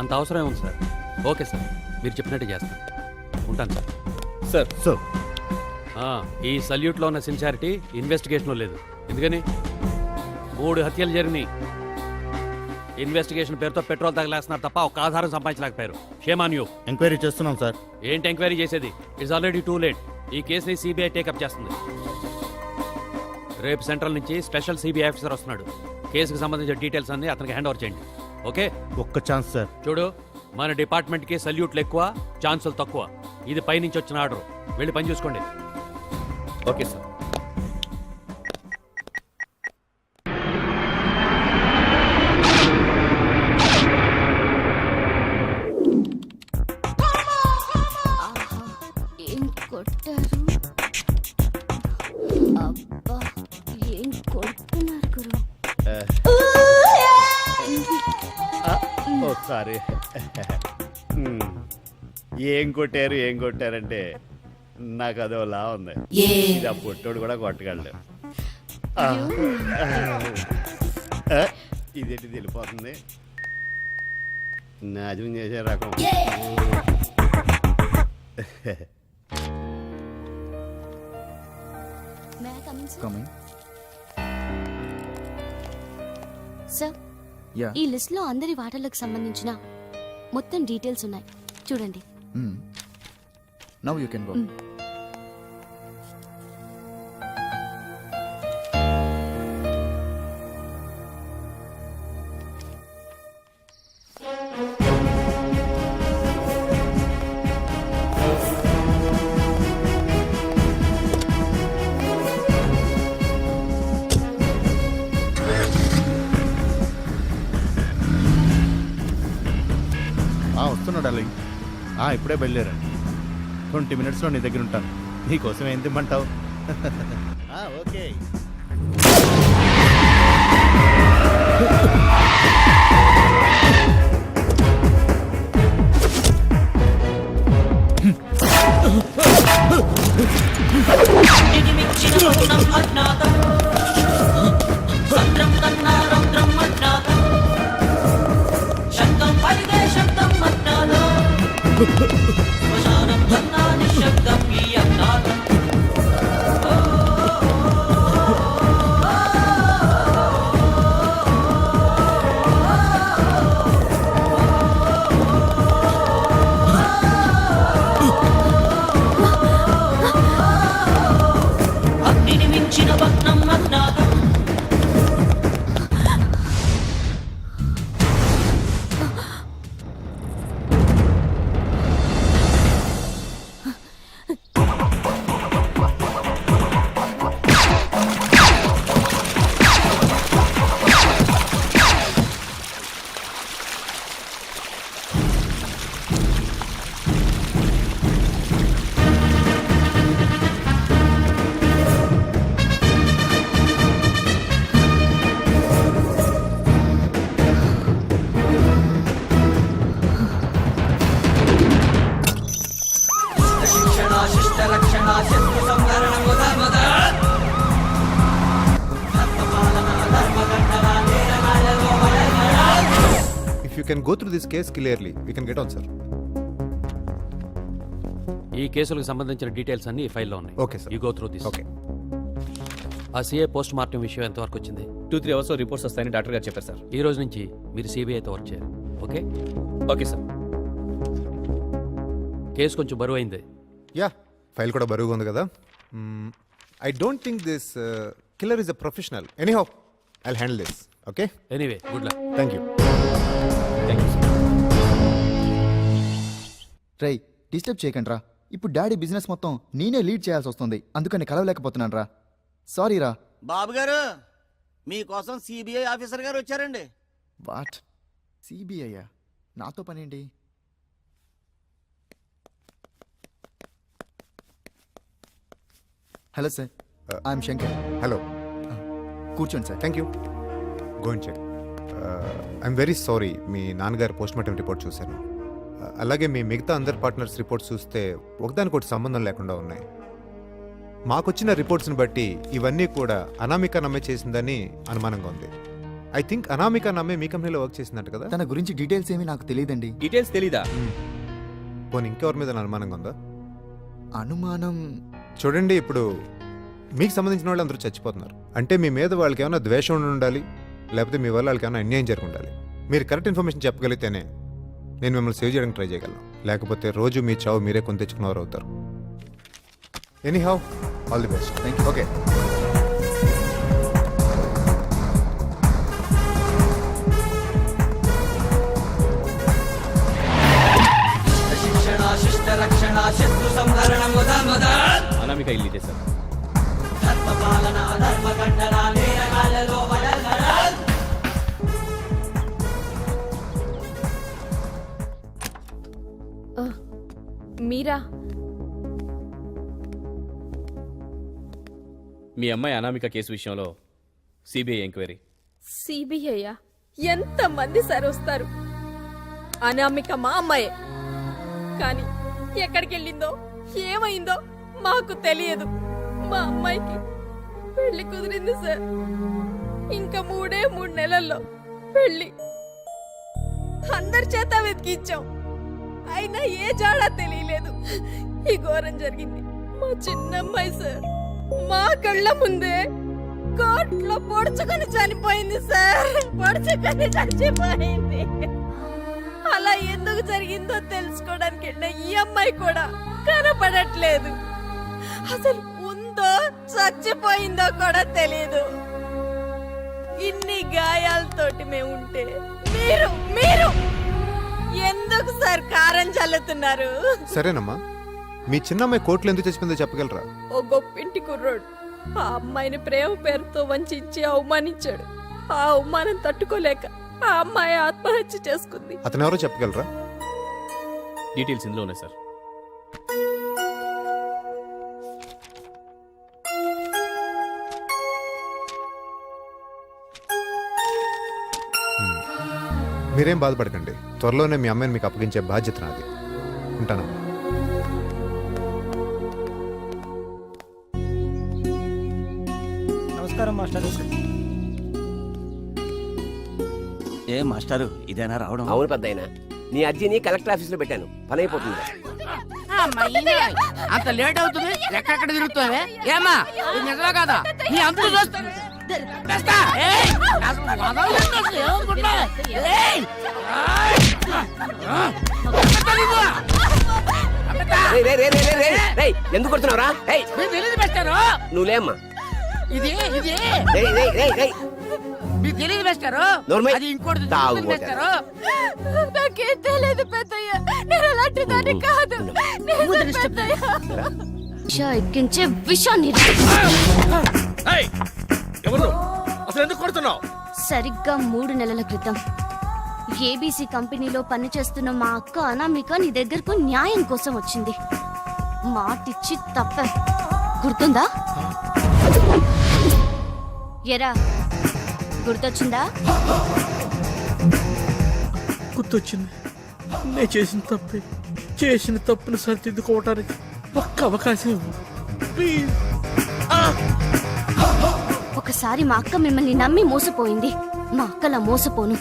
అంత అవసరం ఉంది సార్. ఓకే సార్, మీరు చెప్పినట్టు చేస్తాను. ఉంటాను సార్. సార్ సార్ ఈ సల్యూట్లో ఉన్న సిన్సియారిటీ ఇన్వెస్టిగేషన్లో లేదు. ఎందుకని 3 హత్యలు జరిగినాయి. ఇన్వెస్టిగేషన్ పేరుతో పెట్రోల్ తగలేస్తున్నారు తప్ప ఒక ఆధారం సంపాదించలేకపోయారు. Shame on you. ఎంక్వైరీ చేస్తున్నాం సార్. ఏంటి ఎంక్వైరీ చేసేది? It's already too late. ఈ కేసుని సిబిఐ టేకప్ చేస్తుంది. రేపు సెంట్రల్ నుంచి స్పెషల్ సిబిఐ ఆఫీసర్ వస్తున్నాడు. కేసుకు సంబంధించిన డీటెయిల్స్ అన్ని అతనికి హ్యాండ్ ఓవర్ చేయండి. ఓకే? ఒక్క ఛాన్స్ సార్. చూడు, మన డిపార్ట్మెంట్కి సల్యూట్లు ఎక్కువ, ఛాన్సులు తక్కువ. ఇది పైనుంచి వచ్చిన ఆర్డర్. వెళ్ళి పని చూసుకోండి. Okay sir. ఏం కొట్టారు? అబ్బా, ఏం కొడుతున్నారు గురు? ఒకసారి ఏం కొట్టారంటే నాకు అదోలా ఉంది. ఇది ఆ పొట్టోడు కూడా కొట్టగలడు. ఇదేంటి తెలిపోతుంది? నాజం చేసే రకం. సార్, ఈ లిస్ట్ లో అందరి వాటాలకు సంబంధించిన మొత్తం డీటెయిల్స్ ఉన్నాయి. చూడండి. Now you can go. వస్తున్నా డార్లింగ్. ఇప్పుడే బయలుదేరాను. 20 మినిట్స్లో నీ దగ్గర ఉంటాను. నీకోసం ఏం తిమ్మంటావు? Okay. You can go through this case clearly we can get on sir. ఈ కేసులకు సంబంధించిన డీటెయిల్స్ అన్ని ఈ ఫైల్లో ఉన్నాయి. Okay sir. You go through this. Okay. ఆ సిఐ పోస్ట్ మార్టం విషయం ఎంతవరకు వచ్చింది? 2-3 అవర్స్లో రిపోర్ట్స్ వస్తాయని డాక్టర్ గారు చెప్పారు సార్. ఈ రోజు నుంచి మీరు సిబిఐతో వర్క్ చేయాలి. ఓకే? Okay sir. కేసు కొంచెం బరువు అయింది. యా, ఫైల్ కూడా బరువుగా ఉంది కదా. I don't think this killer is a professional. Anyhow I'll handle this. Okay, anyway good luck. Thank you. Thank you sir. రై, డిస్టర్బ్ చేయకండి రా. ఇప్పుడు డాడీ బిజినెస్ మొత్తం నేనే లీడ్ చేయాల్సి వస్తుంది, అందుకని కలవలేకపోతున్నాను రా. సారీ రా. బాబు గారు, మీకోసం సిబిఐ ఆఫీసర్ గారు వచ్చారండి. వాట్? సిబిఐయా? నాతో పనేంటి? Hello sir, I'm Shankar. Hello, కూర్చోండి sir. Thank you. Go and check. I'm very sorry, మీ నాన్నగారు పోస్ట్ మార్టం రిపోర్ట్ చూశాను. అలాగే మీ మిగతా అందరి పార్ట్నర్స్ రిపోర్ట్స్ చూస్తే ఒకదానికొకటి సంబంధం లేకుండా ఉన్నాయి. మాకొచ్చిన రిపోర్ట్స్ని బట్టి ఇవన్నీ కూడా అనామిక నమ్మే చేసిందని అనుమానంగా ఉంది. ఐ థింక్ అనామిక నమ్మే మీ కంపెనీలో వర్క్ చేసిందంట కదా? తన గురించి డీటెయిల్స్ ఏమీ నాకు తెలియదండి. డీటెయిల్స్ తెలీదా? పోనీ ఇంకెవరి మీద అనుమానంగా ఉందా? అనుమానం? చూడండి, ఇప్పుడు మీకు సంబంధించిన వాళ్ళు అందరూ చచ్చిపోతున్నారు అంటే మీ మీద వాళ్ళకి ఏమైనా ద్వేషం ఉండి ఉండాలి, లేకపోతే మీ వల్ల వాళ్ళకి ఏమైనా అన్యాయం జరిగి ఉండాలి. మీరు కరెక్ట్ ఇన్ఫర్మేషన్ చెప్పగలిగితేనే నేను మిమ్మల్ని సేవ్ చేయడానికి ట్రై చేయగలను. లేకపోతే రోజు మీ చావు మీరే కొని తెచ్చుకున్నవారు అవుతారు. Anyhow, all the best. Thank you. Okay. Anamika ఇల్లు ఇదే సార్. మీరా? మీ అమ్మాయి అనామిక కేసు విషయంలో సిబిఐ ఎంక్వైరీ. సిబిఐయా? ఎంతమంది సార్ వస్తారు? అనామిక మా అమ్మాయే, కానీ ఎక్కడికి వెళ్ళిందో ఏమైందో మాకు తెలియదు. మా అమ్మాయికి పెళ్లి కుదిరింది సార్. ఇంకా 3 నెలల్లో పెళ్లి. అందరి చేత వెతికించాం, అయినా ఏ జాడా తెలియలేదు. ఈ ఘోరం జరిగింది మా చిన్నమ్మాయి సార్. మా కళ్ళ ముందే కోర్టులో పొడుచుకొని చనిపోయింది సార్. పొడుచుకొని చచ్చిపోయింది. అలా ఎందుకు జరిగిందో తెలుసుకోవడానికి వెళ్ళిన ఈ అమ్మాయి కూడా కనపడట్లేదు. అసలు ఉందో చచ్చిపోయిందో కూడా తెలియదు. ఇన్ని గాయాలతోటి మేము ఉంటే మీరు మీరు ఎందుకు సార్ కారం చల్లుతున్నారు? సరేనమ్మా, మీ చిన్నమ్మాయి కోర్టులో ఎందుకు చచ్చిపోయిందో చెప్పగలరా? ఓ గొప్పింటి కుర్రోడు ఆ అమ్మాయిని ప్రేమ పేరుతో వంచి అవమానించాడు. ఆ అవమానం తట్టుకోలేక ఆ అమ్మాయి ఆత్మహత్య చేసుకుంది. అతను ఎవరో చెప్పగలరా? డీటెయిల్స్ ఇందులో ఉన్నాయి సార్. మీరేం బాధపడకండి, త్వరలోనే మీ అమ్మాయిని మీకు అప్పగించే బాధ్యత నాది. ఉంటాను. నమస్కారం మాస్టర్. ఏ మాస్టారు, ఇదేనా రావడం? అవును పెద్దాయన, నీ అర్జీని కలెక్టర్ ఆఫీస్ లో పెట్టాను, పని అయిపోతుంది. అంత లేట్ అవుతుంది, ఎక్కడెక్కడ తిరుగుతావే? ఏమా నిజమా కదా? నీ అంత చూస్తాను. ఎందుకు కొడుతున్నావురా? తెలియదు పెట్టారు. నువ్వులేమ్మా. ఇది ఇది మీకు తెలియదు పెట్టారు. అది ఇంకోటి పెట్టారు. నాకేం తెలియదు పెద్దయ్య, నేను అలాంటి దాన్ని కాదు. ఎక్కించే విషాన్ని ఎవరు అసలు ఎందుకు కొడుతున్నావు? సరిగ్గా 3 నెలల క్రితం ఏబీసీ కంపెనీలో పనిచేస్తున్న మా అక్క అనామిక నీ దగ్గరకు న్యాయం కోసం వచ్చింది. మాటిచ్చి తప్ప గుర్తుందా? ఎరా, గుర్తొచ్చిందా? గుర్తొచ్చింది. నేను చేసిన తప్పును సరిదిద్దుకోవటానికి ఒక్క అవకాశం ఇవ్వు. ప్లీజ్. ఒకసారి మా అక్క మిమ్మల్ని నమ్మి మోసపోయింది. మా అక్కలా మోసపోను.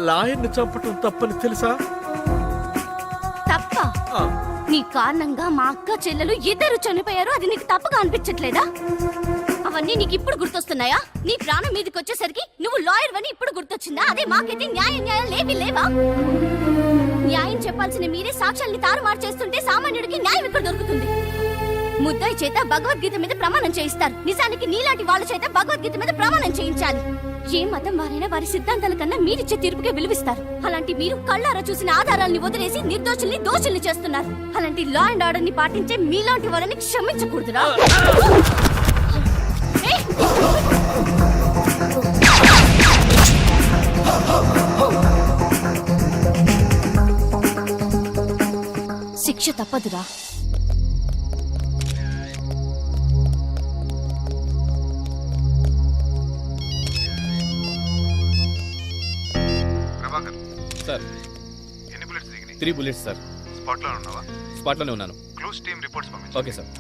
లాయర్ని చంపటం తప్పని తెలుసా? తప్ప ఆ, నీ కారణంగా మా అక్క చెల్లెలు ఇద్దరు చనిపోయారు. అది నీకు తప్పుగా అనిపించట్లేదా? అవన్నీ నీకు ఇప్పుడు గుర్తొస్తున్నాయా? నీ ప్రాణం మీదకి వచ్చేసరికి నువ్వు లాయర్ అని ఇప్పుడు గుర్తొచ్చిందా? అదే మాకైతే న్యాయం లేవి లేవా? న్యాయం చెప్పాల్సిన మీరే సాక్ష్యాల్ని తారుమారు చేస్తుంటే సామాన్యుడికి న్యాయం ఇక్కడ దొరుకుతుంది. ముద్దాయి చేత భగవద్గీత మీద ప్రమాణం చేయిస్తారు. నిజానికి నీలాంటి వాళ్ళ చేత భగవద్గీత మీద ప్రమాణం చేయించాలి. ఏ మతం వారైనా వారి సిద్ధాంతాల కన్నా మీరిచ్చే తీర్పుకే విలువిస్తారు. అలాంటి మీరు కళ్ళారా చూసిన ఆధారాల్ని వదిలేసి నిర్దోషుల్ని దోషుల్ని చేస్తున్నారు. అలాంటి లా అండ్ ఆర్డర్ ని పాటించే మీలాంటి వాళ్ళని క్షమించకూడదురా. శిక్ష తప్పదురా. సార్ ఎన్ని బుల్లెట్స్ దిగినాయి? 3 bullets sir. స్పాట్లో ఉన్నావా? స్పాట్లోనే ఉన్నాను. క్లూస్ టీమ్ రిపోర్ట్స్ పంపించు. Okay sir.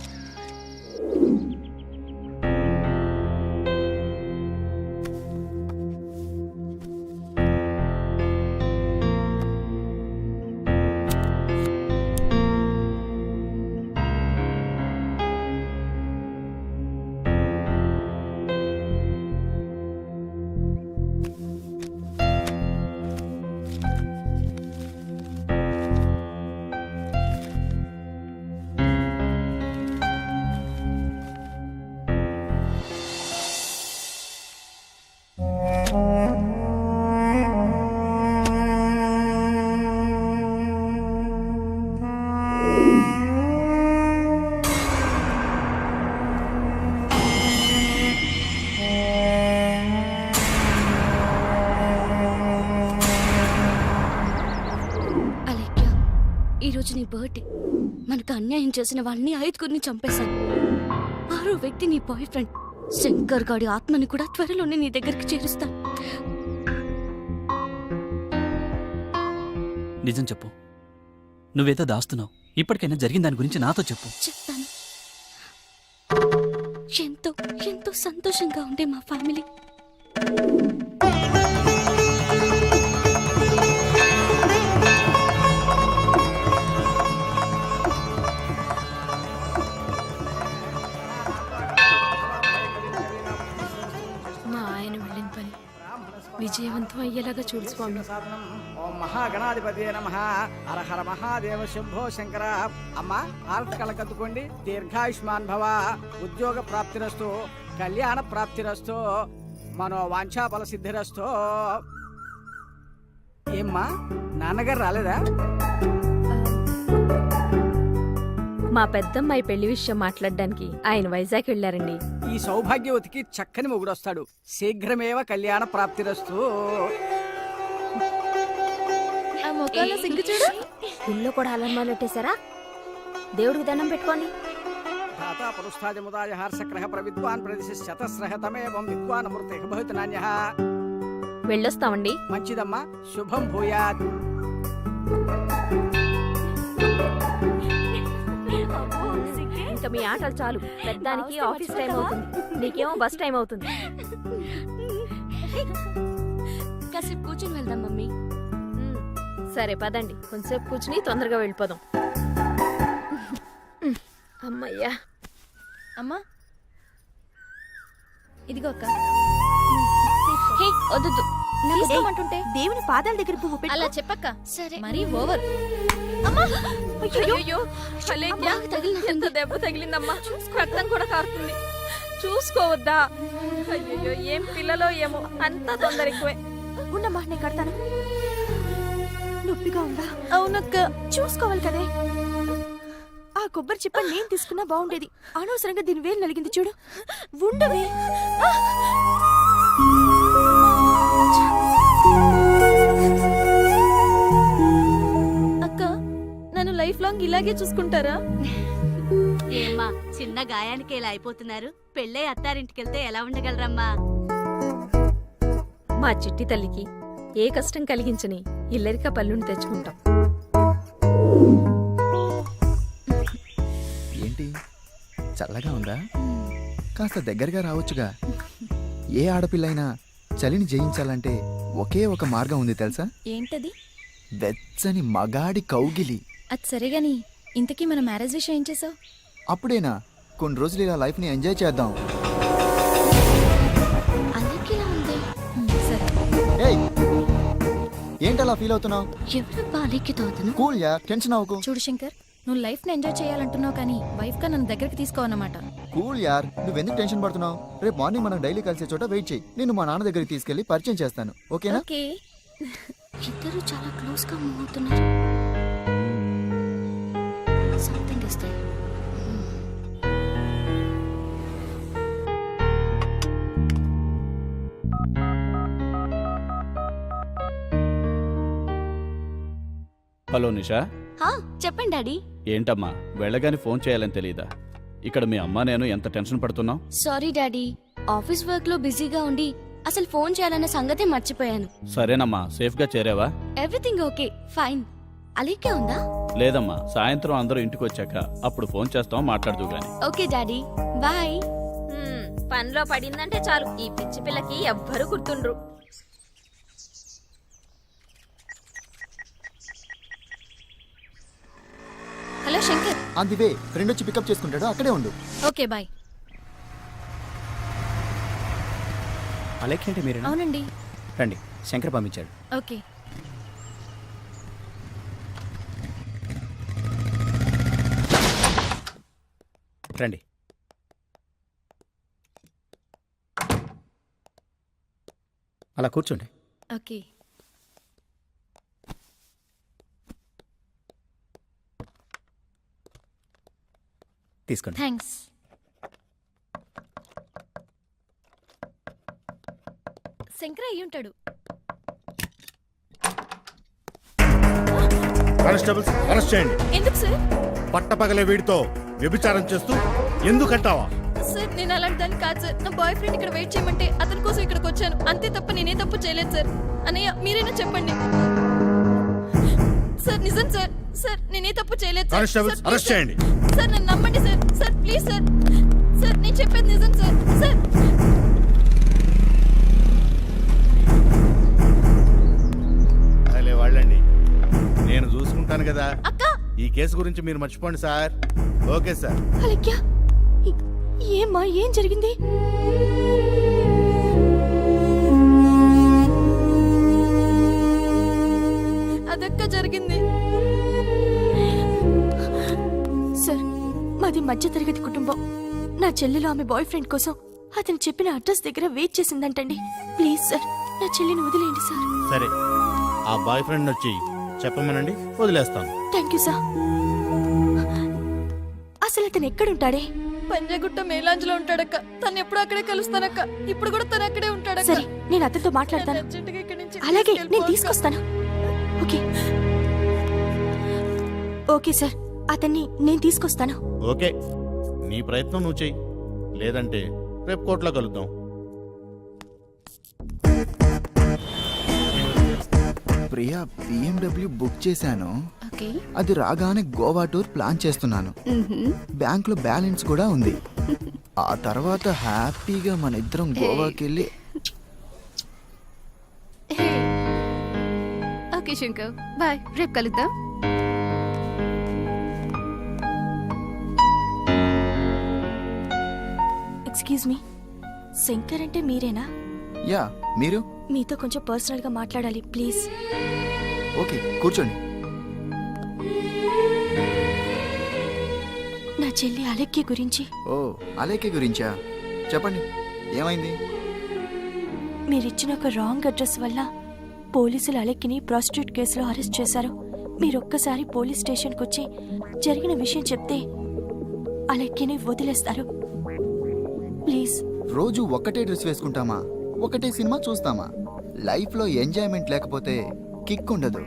ఈరోజు నీ బర్త్డే. మనకు అన్యాయం చేసిన వాళ్ళని 5గురిని చంపేశాను. 6వ వ్యక్తి నీ బాయ్ ఫ్రెండ్ శంకర్ గాడి ఆత్మని కూడా త్వరలోనే నీ దగ్గరికి చేరుస్తాను. నిజం చెప్పు, నువ్వేదో దాస్తున్నావు. ఇప్పటికైనా జరిగిన దాని గురించి నాతో చెప్పు. చెప్తాను. ఎంతో ఎంతో సంతోషంగా ఉండే మా ఫ్యామిలీ విజయవంతం అయ్యేలాగా చూడు స్వామి. ఓం మహాగణాధిపతి నమః. హరహర మహాదేవ శంభో శంకర. అమ్మ ఆల్ట్ కలకత్తుకోండి. దీర్ఘాయుష్మాన్ భవ. ఉద్యోగ ప్రాప్తిరస్తు, కళ్యాణ ప్రాప్తిరస్తు, మనో వాంఛాఫల సిద్ధిరస్తు. ఏమ్మా నాన్నగారు రాలేదా? మా పెద్దమ్మాయి పెళ్లి విషయం మాట్లాడడానికి ఆయన వైజాగ్ వెళ్ళారండి. ఈ సౌభాగ్యవతికి చక్కని మొగుడొస్తాడు. శీఘ్రమేవ కళ్యాణ ప్రాప్తిరస్తు. సిగ్గు చూడు. గుళ్ళో కూడా అలమాలెట్టేశారా? దేవుడికి దండం పెట్టుకోండి. ధాతా పురుస్తాజముదాయ హార్షగ్రహ ప్రవిద్వాన్ ప్రదిశ శతస్రహతమేవం విద్వాన్ అమృతే భవతి నాన్యః. వెళ్ళొస్తామండి. మంచిదమ్మా, శుభం భూయాత్. ఇంకా మీ ఆటలు చాలు. పెద్దానికి ఆఫీస్ టైం అవుతుంది, నీకేమో బస్ టైం అవుతుంది. కాసేపు కూర్చొని వెళ్దాం మమ్మీ. సరే పదండి, కొంచెంసేపు కూర్చుని తొందరగా వెళ్ళిపోదాం. అమ్మయ్యా. అమ్మా ఇదిగో అక్క. హే వద్దు, తీసుకోమంటుంటే దేవుని పాదాల దగ్గర పువ్వు పెట్టు. అలా చెప్పక్క. సరే మరీ ఓవర్. అమ్మా అయ్యో ఎంత దెబ్బ తగిలిందమ్మా. రక్తం కూడా కారుతుంది. చూసుకోవద్దా? అయ్యో ఏం పిల్లలో ఏమో, అంతా తొందర ఎక్కువే. ఉండమ్మా నేను కడతాను. నొప్పిగా ఉందా? అవునక్క. చూసుకోవాలి కదే. ఆ కొబ్బరి చిప్ప నేను తీసుకున్నా బాగుండేది. అనవసరంగా దీని వేలు నలిగింది చూడు. ఉండవే. అక్క నన్ను లైఫ్ లాంగ్ ఇలాగే చూసుకుంటారా? ఏమ్మా చిన్న గాయానికి ఇలా అయిపోతున్నారు. పెళ్ళై అత్తారింటికెళ్తే ఎలా ఉండగలరమ్మా? మా చిట్టి తల్లికి ఏ కష్టం కలిగించని ఇల్లరిక పళ్ళుని తెచ్చుకుంటాం. ఏంటి చల్లగా ఉందా? కాస్త దగ్గరగా రావచ్చుగా. ఏ ఆడపిల్లైనా చలిని జయించాలంటే ఒకే ఒక మార్గం ఉంది తెలుసా? ఏంటది? వెచ్చని మగాడి కౌగిలి. అది సరేగాని ఇంతకీ మన మ్యారేజ్ విషయం ఏం చేసావు? అప్పుడేనా? కొన్ని రోజులు ఇలా లైఫ్ని ఎంజాయ్ చేద్దాం. అలాగేలా ఉంది. సరే. ఏయ్, ఏంటలా ఫీల్ అవుతున్నావు? ఎవరబ్బా అలెక్కితో అతను? కూల్ యా, టెన్షన్ అవ్వకు. చూడు శంకర్, నువ్వు లైఫ్ ని ఎంజాయ్ చేయాలంటున్నావు కానీ వైఫ్ గా నన్ను దగ్గరికి తీసుకోవన్నమాట. కూల్ యార్, నువ్వెందుకు టెన్షన్ పడుతున్నావు? రేపు మార్నింగ్ మనం డైలీ కలిసే చోట వెయిట్ చేయి. నేను మా నాన్న దగ్గరికి తీసుకెళ్లి పరిచయం చేస్తాను, ఓకేనా? ఓకే. ఇద్దరు చాలా క్లోజ్ గా మూవ్ అవుతున్నారు. Something is there. Hello Nisha. చెప్పండి డాడీ. ఏంటమ్మా వెళ్ళగానే ఫోన్ చేయాలని తెలియదా? ఇక్కడ మీ అమ్మ నేను ఎంత టెన్షన్ పడుతున్నావు. సారీ డాడీ, ఆఫీస్ వర్క్ లో బిజీగా ఉండి అసలు ఫోన్ చేయాలన్న సంగతే మర్చిపోయాను. సరేనమ్మా, సేఫ్గా చేరావా? Everything okay, fine. అలీకే ఉందా? లేదమ్మా, సాయంత్రం అందరూ ఇంటికి వచ్చాక అప్పుడు ఫోన్ చేస్తాం, మాట్లాడుతూ గాని. Okay daddy, bye. పనిలో పడిందంటే చాలు ఈ పిచ్చి పిల్లకి ఎవ్వరు గుర్తుండ్రు. Hello Shankar. On the way, friend వచ్చి పికప్ చేసుకుంటాడు, అక్కడే ఉండు. Okay bye. అలెక్కి అంటే మీరేనా? అవునండి. రండి, శంకర్ పంపించాడు. ఓకే. రండి. అలా కూర్చోండి. ఓకే. తీసుకోండి. థ్యాంక్స్. శంకర్ అయ్యి ఉంటాడు. కానిస్టేబుల్స్ అరెస్ట్ చేయండి. ఎందుకు సార్? పట్టపగలే వీడితో వ్యభిచారం చేస్తూ ఎందుకంటావా? సార్ నేను అలాంటి దాన్ని కాదు సార్. నా బాయ్ ఫ్రెండ్ ఇక్కడ వెయిట్ చేయమంటే అతని కోసం ఇక్కడికి వచ్చాను, అంతే తప్ప నేనే తప్పు చేయలేదు సార్. అన్నయ్య మీరైనా చెప్పండి సార్. నిజం సార్. సార్ నేనే తప్పు చేయలేదు సార్. కానిస్టేబుల్స్ సార్, అరెస్ట్ చేయండి. సార్ నన్ను నమ్మండి sir. Sir please sir. Sir నేను చెప్పేది నిజం సార్. సార్ అలే వాళ్ళండి, నేను చూసుకుంటాను కదా. అక్క, ఈ కేసు గురించి మీరు మర్చిపోండి సార్. Okay sir. అలెక్యా, ఏమ్మా ఏం జరిగింది? అదక్క జరిగింది సార్. మాది మధ్యతరగతి కుటుంబం. నా చెల్లెలు ఆమె బాయ్ ఫ్రెండ్ కోసం అతను చెప్పిన అడ్రస్ దగ్గర వెయిట్ చేసిందంటండి. ప్లీజ్ సార్, నా చెల్లిని వదిలేయండి సార్. సరే, ఆ బాయ్ ఫ్రెండ్ వచ్చి చెప్పమనండి, వదిలేస్తాను. Thank you sir. అసలు అతను ఎక్కడుంటాడే? పంజాగుట్ట మేలాంజ్లో ఉంటాడక్క. తను ఎప్పుడు అక్కడే కలుస్తానక్క. ఇప్పుడు కూడా తను అక్కడే ఉంటాడక్క. సరే, నేను అతనితో మాట్లాడతాను. అలాగే, నేను తీసుకొస్తాను. ఓకే ఓకే సార్, అతన్ని నేను తీసుకొస్తాను. ఓకే, నీ ప్రయత్నం నువ్వు చెయ్యి, లేదంటే రేపు కోర్టులో కలుద్దాం. ప్రియా, BMW బుక్ చేశాను. ఓకే. అది రాగానే గోవా టూర్ ప్లాన్ చేస్తున్నాను. బ్యాంక్ లో బ్యాలెన్స్ కూడా ఉంది. ఆ తర్వాత హ్యాపీగా మన ఇద్దరం గోవాకి వెళ్ళి. Okay Shankar, bye. రేపు కలుద్దాం. ఎక్స్క్యూజ్ మీ, శంకర్ అంటే మీరేనా? యా, మీరు? మీతో కొంచెం పర్సనల్ గా మాట్లాడాలి, ప్లీజ్. ఓకే, కూర్చోండి. నా చెల్లి అలెక్కి గురించి. ఓ, అలేకే గురించా? చెప్పండి, ఏమైంది? మీరిచ్చిన ఒక రాంగ్ అడ్రస్ వల్ల పోలీసులు అలెక్కిని ప్రాస్టిట్యూట్ కేసులో అరెస్ట్ చేశారు. మీరొక్కసారి పోలీస్ స్టేషన్కి వచ్చి జరిగిన విషయం చెప్తే అలెక్కిని వదిలేస్తారు. ప్లీజ్. రోజు ఒక్కటే డ్రెస్ వేసుకుంటామా? ఒకటే సినిమా చూస్తామా? లైఫ్లో ఎంజాయ్మెంట్ లేకపోతే కిక్ ఉండదు.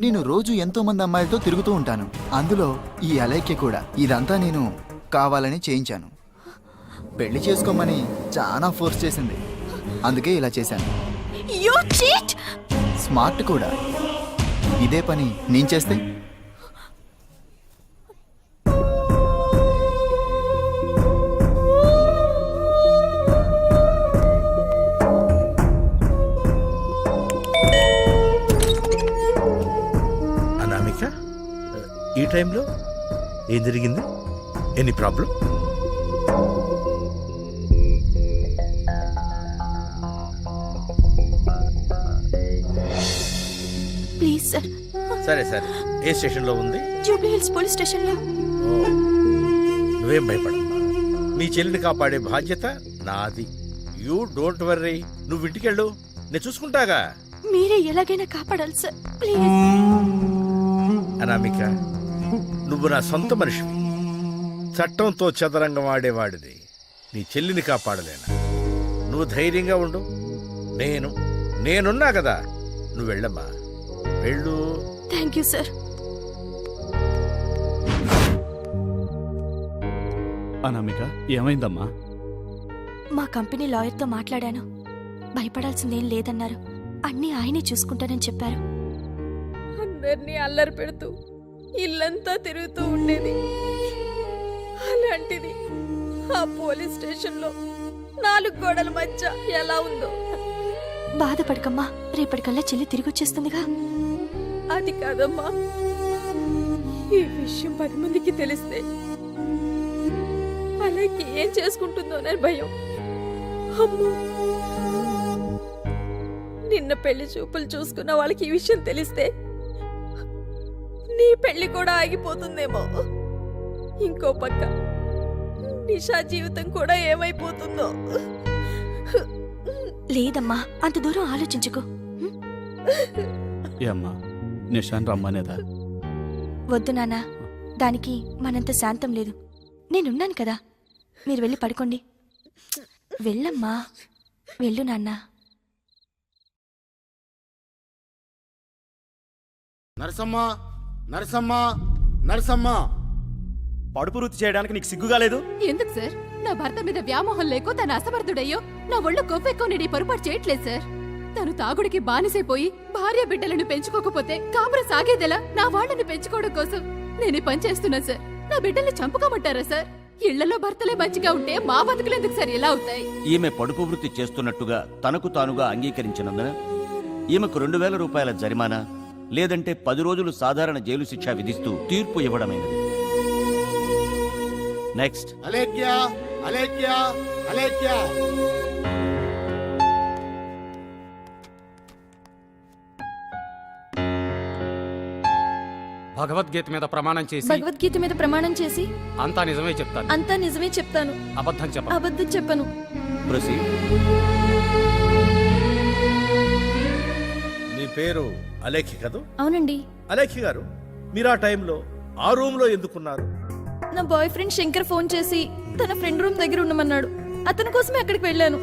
నేను రోజు ఎంతో మంది అమ్మాయిలతో తిరుగుతూ ఉంటాను, అందులో ఈ అలైక్య కూడా. ఇదంతా నేను కావాలని చేయించాను. పెళ్లి చేసుకోమని చాలా ఫోర్స్ చేసింది, అందుకే ఇలా చేశాను. స్మార్ట్ కూడా. ఇదే పని నేను చేస్తే ఈ టైంలో ఏం జరిగింది? Any problem? Please sir. సరే సరే, ఏ స్టేషన్లో ఉంది? జూబ్లీ హిల్స్ పోలీస్ స్టేషన్లో. నువ్వేం భయపడ, మీ చెల్లిని కాపాడే బాధ్యత నాది. యూ డోంట్ వర్రీ, నువ్వు ఇంటికెళ్ళు, నేను చూసుకుంటాగా. మీరే ఎలాగైనా కాపాడాలి సార్, ప్లీజ్. అనామిక, నువ్వు నా సొంత మనిషివి. చట్టంతో చదరంగం ఆడేవాడిది. నీ చెల్లిని కాపాడలేనా? నువ్వు ధైర్యంగా ఉండు, నేనున్నా కదా. నువ్వు వెళ్ళమ్మా, వెళ్ళు. Thank you sir. అనామిక, ఏమైందమ్మా? మా కంపెనీ లాయర్తో మాట్లాడాను. భయపడాల్సిందేం లేదన్నారు. అన్నీ ఆయనే చూసుకుంటానని చెప్పారు. అందరినీ అల్లరి పెడుతూ ఇల్లంతా తిరుగుతూ ఉండేది. అలాంటిది ఆ పోలీస్ స్టేషన్లో 4 గోడల మధ్య ఎలా ఉందో. బాధపడకమ్మా, రేపటికల్లా చెల్లి తిరిగొచ్చేస్తుందిగా. అది కాదమ్మా, ఈ విషయం 10 మందికి తెలిస్తే అలాగే ఏం చేసుకుంటుందోనని భయం. అమ్మో, నిన్న పెళ్లి చూపులు చూసుకున్న వాళ్ళకి ఈ విషయం తెలిస్తే నీ పెళ్లి కూడా ఆగిపోతుందేమో. ఇంకో పక్క నిషా జీవితం కూడా ఏమైపోతుందో. లేదమ్మా, అంత దూరం ఆలోచించుకో. ఏమ్మా, నిషాన్ రమ్మనేదా? వద్దు నాన్న, దానికి మనంత శాంతం లేదు. నేనున్నాను కదా, మీరు వెళ్ళి పడుకోండి. వెళ్ళమ్మా, వెళ్ళు నాన్న. నరసమ్మా, నరసమ్మా, నరసమ్మా. పడుపు వృత్తి చేయడానికి నీకు సిగ్గుగా లేదు? ఎందుకు సార్? నా భర్త మీద వ్యామోహం లేకో తన అసమర్థుడయ్యో నా ఒళ్ళు కొవ్వెక్కువ నేను పొరపాటు చేయట్లేదు సార్. తను తాగుడికి బానిసైపోయి భార్య బిడ్డలను పెంచుకోకపోతే కాపురం సాగేదెలా? నా వాళ్ళని పెంచుకోవడం కోసం నేను ఈ పని చేస్తున్నా సార్. నా బిడ్డల్ని చంపుకోమంటారా సార్? ఇళ్లలో భర్తలే మంచిగా ఉంటే మా బతుకులెందుకు సార్ ఎలా అవుతాయి? ఈమె పడుపు వృత్తి చేస్తున్నట్టుగా తనకు తానుగా అంగీకరించినందున ఈమెకు 2000 రూపాయల జరిమానా లేదంటే 10 రోజులు సాధారణ జైలు శిక్ష విధిస్తూ తీర్పు ఇవ్వడమైనది. నెక్స్ట్. అలేఖ్య, అలేఖ్య, అలేఖ్య. భగవద్గీత మీద ప్రమాణం చేసి. భగవద్గీత మీద ప్రమాణం చేసి. అంతా నిజమే చెప్తాను. అంతా నిజమే చెప్తాను. అబద్ధం చెప్పను. అబద్ధం చెప్పను. ప్రొసీడ్. నీ పేరు అలేఖ్య కదూ? అవునండి. అలేఖ్య గారు, మీరు ఆ టైంలో ఆ రూమ్ లో ఎందుకున్నారు? నా బాయ్ ఫ్రెండ్ శంకర్ ఫోన్ చేసి తన ఫ్రెండ్ రూమ్ దగ్గర ఉండమన్నాడు. అతని కోసమే అక్కడికి వెళ్ళాను.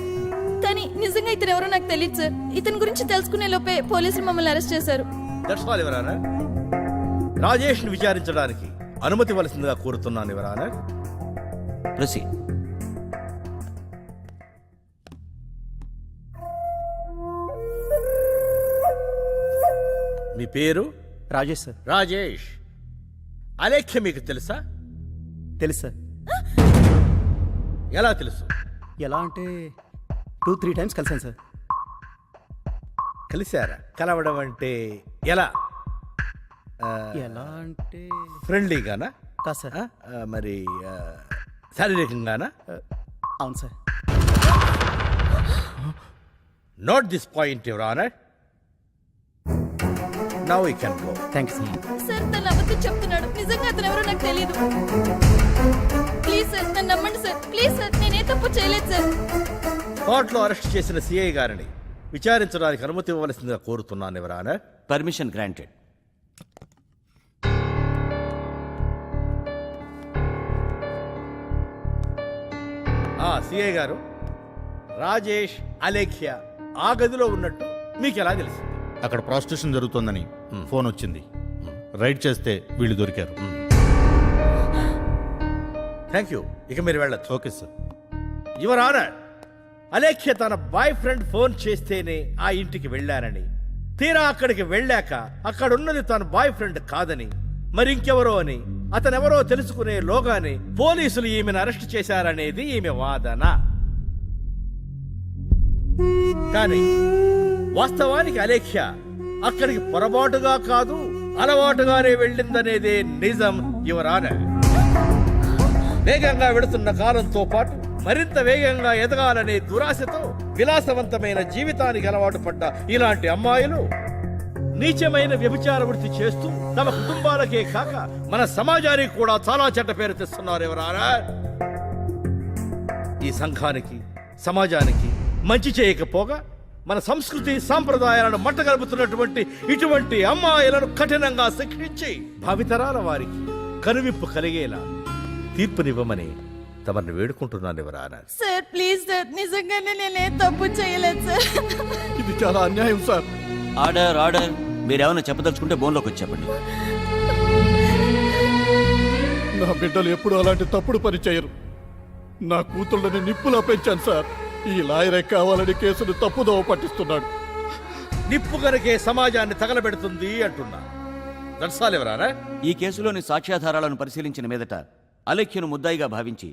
కానీ నిజంగా ఇతను ఎవరో నాకు తెలియదు సార్. ఇతని గురించి తెలుసుకునే లోపే పోలీసులు మమ్మల్ని అరెస్ట్ చేశారు. That's all your honour. Rajesh ని విచారించడానికి అనుమతి ఇవ్వాల్సిందిగా కోరుతున్నాను యువర్ ఆనర్. ప్రొసీడ్. మీ పేరు? రాజేష్ సార్. రాజేష్. అలేఖ్య మీకు తెలుసా? తెలుసు సార్. ఎలా తెలుసు? ఎలా అంటే 2-3 టైమ్స్ కలిసాను సార్. కలిశారా? కలవడం అంటే ఎలా? ఎలా అంటే ఫ్రెండ్లీగానా? కాదు సార్. మరి శారీరకంగానా? అవును sir. Note this point your honour. Now you can go. Thank you sir. Sir తను అబద్ధం చెప్తున్నాడు. నిజంగా అతను ఎవరో నాకు తెలియదు. ప్లీజ్ సార్, నన్ను నమ్మండి సార్. ప్లీజ్ సార్, నేనే తప్పు చేయలేదు సార్. కోర్టులో అరెస్ట్ చేసిన సిఐ గారిని విచారించడానికి అనుమతి ఇవ్వవలసిందిగా కోరుతున్నాను your honour. Permission granted. CI గారు, రాజేష్, అలేఖ్య ఆ గదిలో ఉన్నట్టు మీకు ఎలా తెలిసింది? అక్కడ ప్రాస్టిట్యూషన్ జరుగుతోందని ఫోన్ వచ్చింది. రైడ్ చేస్తే వీళ్ళు దొరికారు. Thank you. ఇక మీరు వెళ్ళచ్చు. Okay sir. Your honour, Alekhya తన బాయ్ ఫ్రెండ్ ఫోన్ చేస్తేనే ఆ ఇంటికి వెళ్ళానని, తీరా అక్కడికి వెళ్ళాక అక్కడున్నది తన బాయ్ ఫ్రెండ్ కాదని, మరింకెవరో అని, అతనెవరో తెలుసుకునే లోగానే పోలీసులు ఈమెను అరెస్ట్ చేశారనేది ఈమె వాదన. కానీ వాస్తవానికి అలేఖ్య అక్కడికి పొరపాటుగా కాదు, అలవాటుగానే వెళ్ళిందనేదే నిజం యువరాన. వేగంగా వెళుతున్న కాలంతో పాటు మరింత వేగంగా ఎదగాలనే దురాశతో విలాసవంతమైన జీవితానికి అలవాటు పడ్డ ఇలాంటి అమ్మాయిలు నీచమైన వ్యభిచార వృత్తి చేస్తూ తమ కుటుంబాలకే కాక మన సమాజానికి కూడా చాలా చెడ్డ పేరు తెస్తున్నారు ఎవరారా. ఈ సంఘానికి సమాజానికి మంచి చేయకపోగా మన సంస్కృతి సాంప్రదాయాలను మట్టగలుపుతున్నటువంటి ఇటువంటి అమ్మాయిలను కఠినంగా శిక్షించి భావితరాల వారికి కనువిప్పు కలిగేలా తీర్పునివ్వమని తమని వేడుకుంటున్నాను ఎవరారా. సార్ ప్లీజ్ సార్, నిజంగానే నేనేం తప్పు చేయలేదు సార్. ఇది చాలా అన్యాయం సార్. Order order. మీరేమైనా చెప్పదలుచుకుంటే బోన్లోకి వచ్చి చెప్పండి. నా బిడ్డలు ఎప్పుడు అలాంటి తప్పుడు పని చేయరు. నా కూతుళ్ళని నిప్పులా పెంచాను సార్. ఈ లాయరే కావాలని కేసును తప్పుదోవ పట్టిస్తున్నాడు. నిప్పు కనుకే సమాజాన్ని తగలబెడుతుంది అంటున్నా. దర్శాలెవరారా? ఈ కేసులోని సాక్ష్యాధారాలను పరిశీలించిన మీదట అలేఖ్యను ముద్దాయిగా భావించి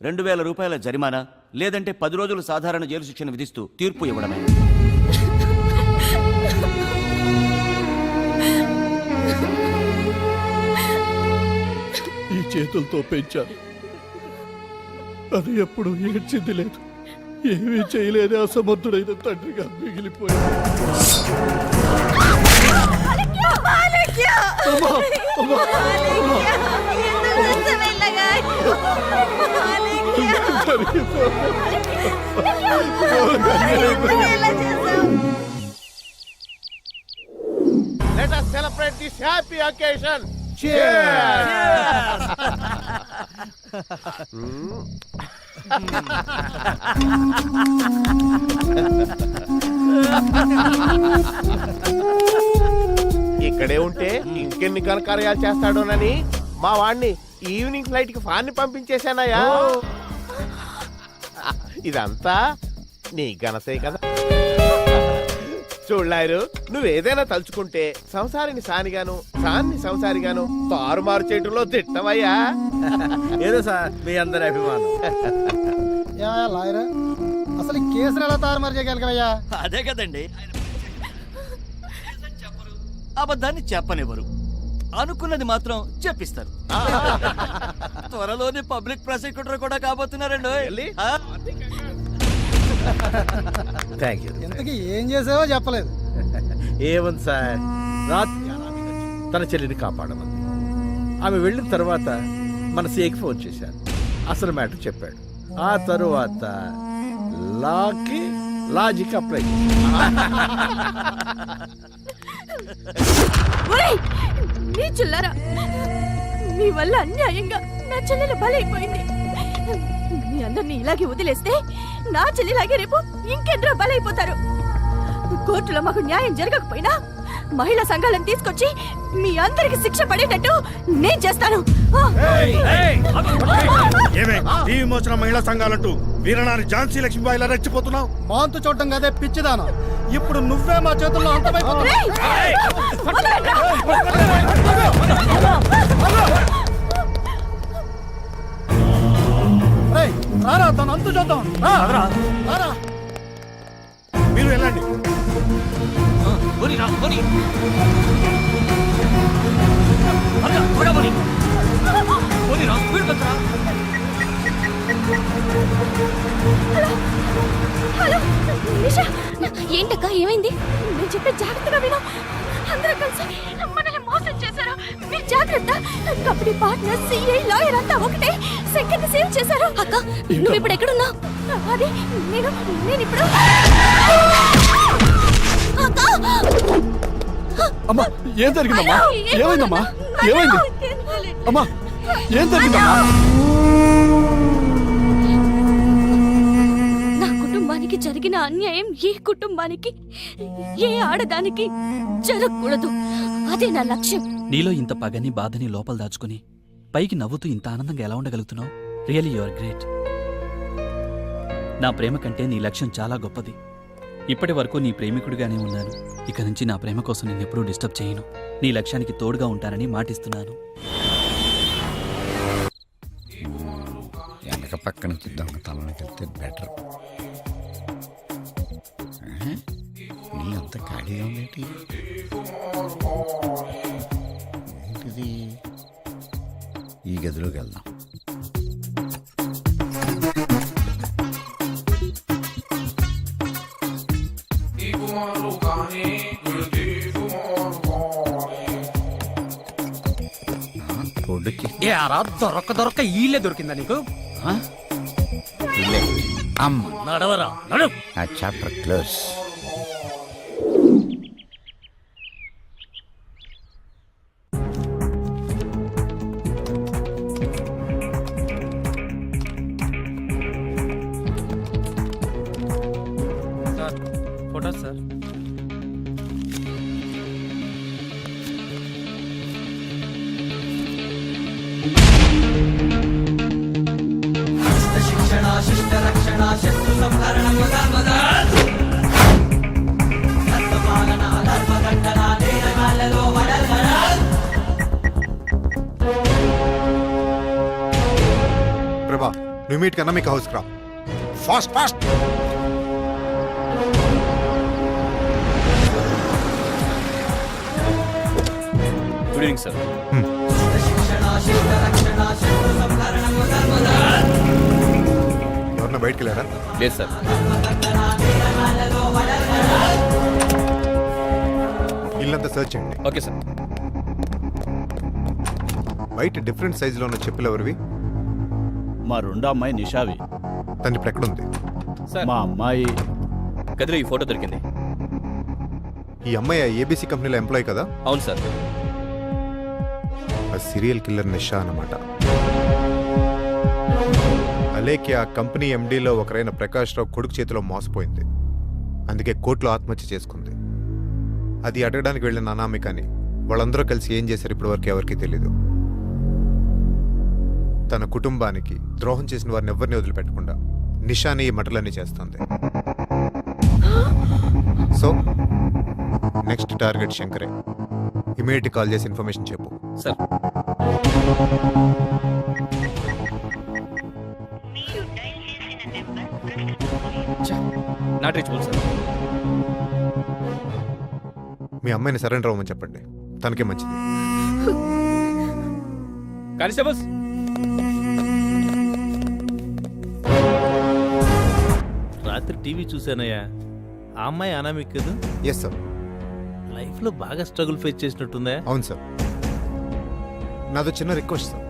2000 రూపాయల జరిమానా లేదంటే 10 రోజులు సాధారణ జైలు శిక్షను విధిస్తూ తీర్పు ఇవ్వడమే. ఈ చేతులతో పెంచాను. అది ఎప్పుడు ఏడ్చింది లేదు. ఏమీ చేయలేని అసమర్థుడైన తండ్రిగా మిగిలిపోయాడు. Let us celebrate this happy occasion. ఇక్కడే ఉంటే ఇంకెన్ని ఘనకార్యాలు చేస్తాడోనని మా వాడిని ఈవినింగ్ ఫ్లైట్ కి ఫాన్ని పంపించేశానయ్యా. ఇదంతా నీ ఘనతే కదా. చూడలారు, నువ్వేదైనా తలుచుకుంటే సంసారిని సానిగాను సాన్ని సంసారిగాను తారుమారు చేయటంలో తిట్టవయ్యా. ఏదో సార్ మీ అందరి అభిమానం. అసలు కేసులు ఎలా తారుమారు చేయగలిగావయ్యా? అదే కదండి, అబద్ధాన్ని చెప్పనివ్వరు, అనుకున్నది మాత్రం చెప్పిస్తారు. త్వరలోనే పబ్లిక్ ప్రాసిక్యూటర్ కూడా కాబోతున్నారండి. Thank you. ఇంతకీ ఏం చేసావో చెప్పలేదు. ఏముంది సార్, రాత్రి తన చెల్లిని కాపాడమంది. ఆమె వెళ్ళిన తర్వాత మన సీఏకి ఫోన్ చేశాను. అసలు మ్యాటర్ చెప్పాడు. ఆ తరువాత లాకి లాజిక్ అప్లై. నీ చిల్లరా, మీ వల్ల అన్యాయంగా నా చెల్లెలు బలైపోయింది. మీ అందరినీ ఇలాగే వదిలేస్తే నా చెల్లిలాగే రేపు ఇంకెందరో బలైపోతారు. కోర్టులో మాకు న్యాయం జరగకపోయినా మహిళా సంఘాలను తీసుకొచ్చి మీ అందరికి శిక్ష పడేటట్టు నేను చేస్తాను. విమోచన మహిళా సంఘాలంటూ వీరనారి ఝాన్సీ లక్ష్మీబాయిలా రెచ్చిపోతున్నావు. మాంతు చూడటం కదే పిచ్చిదానా. ఇప్పుడు నువ్వే మా చేతుల్లో అంతమైపోతున్నావు. రారా, తను అంతు చూద్దాం. మీరు వెళ్ళండి. హలో నిషా, ఏంటక్క ఏమైంది? నేను చెప్పే జాగ్రత్తగా విను. అందరూ కలిసి మనల్ని మోసం చేశారు. మీరు జాగ్రత్త. కంపెనీ పార్ట్నర్, సిఐ, లాయర్ అంతా ఒకటే సెకండ్ సేవ్ చేశారు. అక్క నువ్వు ఇప్పుడు ఎక్కడున్నావు? అది నేను ఇప్పుడు అమ్మా, ఏం జరిగిందమ్మా? ఏమైందమ్మా? ఏమైంది అమ్మా? ఏం జరిగిందమ్మా? నా కుటుంబానికి జరిగిన అన్యాయం ఏ కుటుంబానికి, ఏ ఆడదానికి జరగకూడదు. అదే నా లక్ష్యం. నీలో ఇంత పగని బాధని లోపల దాచుకుని పైకి నవ్వుతూ ఇంత ఆనందంగా ఎలా ఉండగలుగుతున్నావు? Really you are great. నా ప్రేమ కంటే నీ లక్ష్యం చాలా గొప్పది. ఇప్పటి వరకు నీ ప్రేమికుడిగానే ఉన్నాను. ఇక నుంచి నా ప్రేమ కోసం నిన్నెప్పుడూ డిస్టర్బ్ చేయను. నీ లక్ష్యానికి తోడుగా ఉంటానని మాటిస్తున్నాను. వెనక పక్క నుంచి దొంగతనానికి వెళ్తే బెటర్. నీ అంత ఖాళీగా ఉందేంటి? ఏది ఈ గదిలోకి వెళ్దాం. రోడ్డుకి దొరక్క ఈళ్ళే దొరికిందా నీకు? అమ్మ నడవరా నడు. ఆ chapter close. Sir photo sir. ప్రభా నువ్వు మీట్ కన్నా మీకు హౌస్కి రా. Fast fast. Good evening sir. ఎవరన్నా బయటికి వెళ్ళారా? లేదు సార్. ఇల్లంతా సర్చ్ చేయండి. Okay sir. బయట డిఫరెంట్ సైజులో ఉన్న చెప్పులు ఎవరివి? మా రెండో అమ్మాయి నిషావి. తను ఇప్పుడు ఎక్కడుంది? మా అమ్మాయి గదిలో ఈ ఫోటో దొరికింది. ఈ అమ్మాయి ఏబీసీ కంపెనీలో ఎంప్లాయ్ కదా? అవును సార్. ఆ సీరియల్ కిల్లర్ నిషా అన్నమాట. అలేకి ఆ కంపెనీ ఎండీలో ఒకరైన ప్రకాష్ రావు కొడుకు చేతిలో మోసపోయింది. అందుకే కోర్టులో ఆత్మహత్య చేసుకుంది. అది అడగడానికి వెళ్ళిన అనామికని వాళ్ళందరూ కలిసి ఏం చేశారు ఇప్పటివరకు ఎవరికీ తెలీదు. తన కుటుంబానికి ద్రోహం చేసిన వారిని ఎవరిని వదిలిపెట్టకుండా నిషాని ఈ మటలన్నీ చేస్తుంది. సో నెక్స్ట్ టార్గెట్ శంకరే. ఇమీడియట్ కాల్ చేసి ఇన్ఫర్మేషన్ చెప్పు. సార్. Not reachable sir. మీ అమ్మాయిని సరెండర్ అవ్వమని చెప్పండి, తనకే మంచిది. కానిస్టేబుల్స్. రాత్రి టీవీ చూశానయ్యా. ఆ అమ్మాయి అనామిక్ కదా? Yes sir. లైఫ్లో బాగా స్ట్రగుల్ ఫేస్ చేసినట్టుందా? అవును సార్. నాదో చిన్న రిక్వెస్ట్ సార్.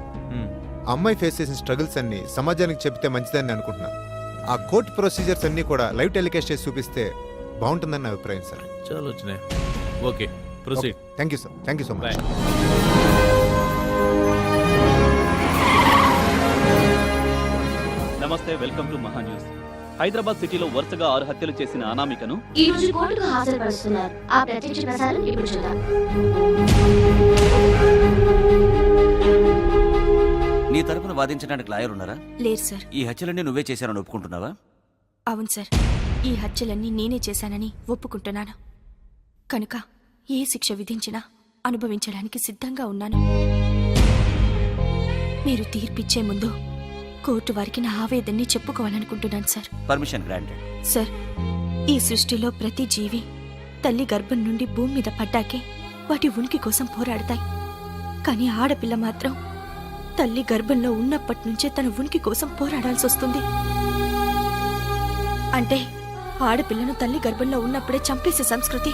ఆ అమ్మాయి ఫేస్ చేసిన స్ట్రగుల్స్ అన్ని సమాజానికి చెప్తే మంచిదని అనుకుంటున్నాను. ఆ కోర్టు ప్రొసీజర్స్ అన్ని కూడా లైవ్ టెలికాస్ట్ చేసి చూపిస్తే బాగుంటుందని నా అభిప్రాయం సార్. చాలా వచ్చినాయి. Okay proceed. Thank you sir. Thank you so much. నమస్తే, వెల్కమ్ టు మహా న్యూస్. హైదరాబాద్ సిటీలో వరుసగా 6 హత్యలు చేసిన అనామికను ఈ రోజు కోర్టుకు హాజరుపరుస్తున్నారు. ఆ ప్రత్యక్ష ప్రసారం ఇప్పుడు చూద్దాం. నీ తరపున వాదించడానికి లాయర్ ఉన్నారా? లేదు సార్. ఈ హత్యలన్నీ నువ్వే చేశానని ఒప్పుకుంటున్నావా? అవును సార్. ఈ హత్యలన్నీ నేనే చేశానని ఒప్పుకుంటున్నాను. కనుక ఏ శిక్ష విధించినా అనుభవించడానికి సిద్ధంగా ఉన్నాను. మీరు తీర్పిచ్చే ముందు కోర్టు వారికి నా ఆవేదన్ని చెప్పుకోవాలనుకుంటున్నాను సార్. Permission granted. సార్, ఈ సృష్టిలో ప్రతి జీవి తల్లి గర్భం నుండి భూమి మీద పడ్డాకే వాటి ఉనికి కోసం పోరాడతాయి. కానీ ఆడపిల్ల మాత్రం తల్లి గర్భంలో ఉన్నప్పటి నుంచే తన ఉనికి కోసం పోరాడాల్సి వస్తుంది. అంటే ఆడపిల్లను తల్లి గర్భంలో ఉన్నప్పుడే చంపేసే సంస్కృతి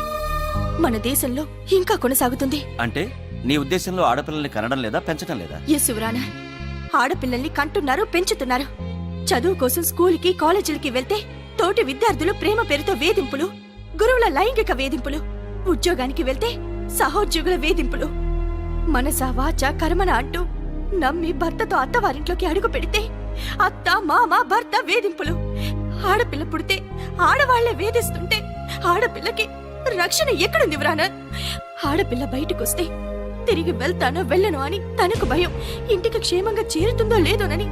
మన దేశంలో ఇంకా కొనసాగుతుంది. అంటే నీ ఉద్దేశంలో ఆడపిల్లల్ని కనడం లేదా, పెంచడం లేదా? ఎస్ యువరానా, ఆడపిల్లల్ని కంటున్నారు, పెంచుతున్నారు. చదువు కోసం స్కూల్కి కాలేజీలకి వెళ్తే తోటి విద్యార్థులు ప్రేమ పేరుతో వేధింపులు, గురువుల లైంగిక వేధింపులు, ఉద్యోగానికి వెళ్తే సహోద్యోగుల వేధింపులు, మనస వాచ కర్మన అంటూ నమ్మి భర్తతో అత్తవారింట్లోకి అడుగు పెడితే అత్త మామ భర్త వేధింపులు. ఆడపిల్ల పుడితే ఆడవాళ్లే వేధిస్తుంటే ఆడపిల్లకి రక్షణ ఎక్కడుంది వ్రానా? ఆడపిల్ల బయటకొస్తే తిరిగి వెళ్తానో వెళ్ళను అని తనకు భయం, ఇంటికి క్షేమంగా చేరుతుందో లేదోనని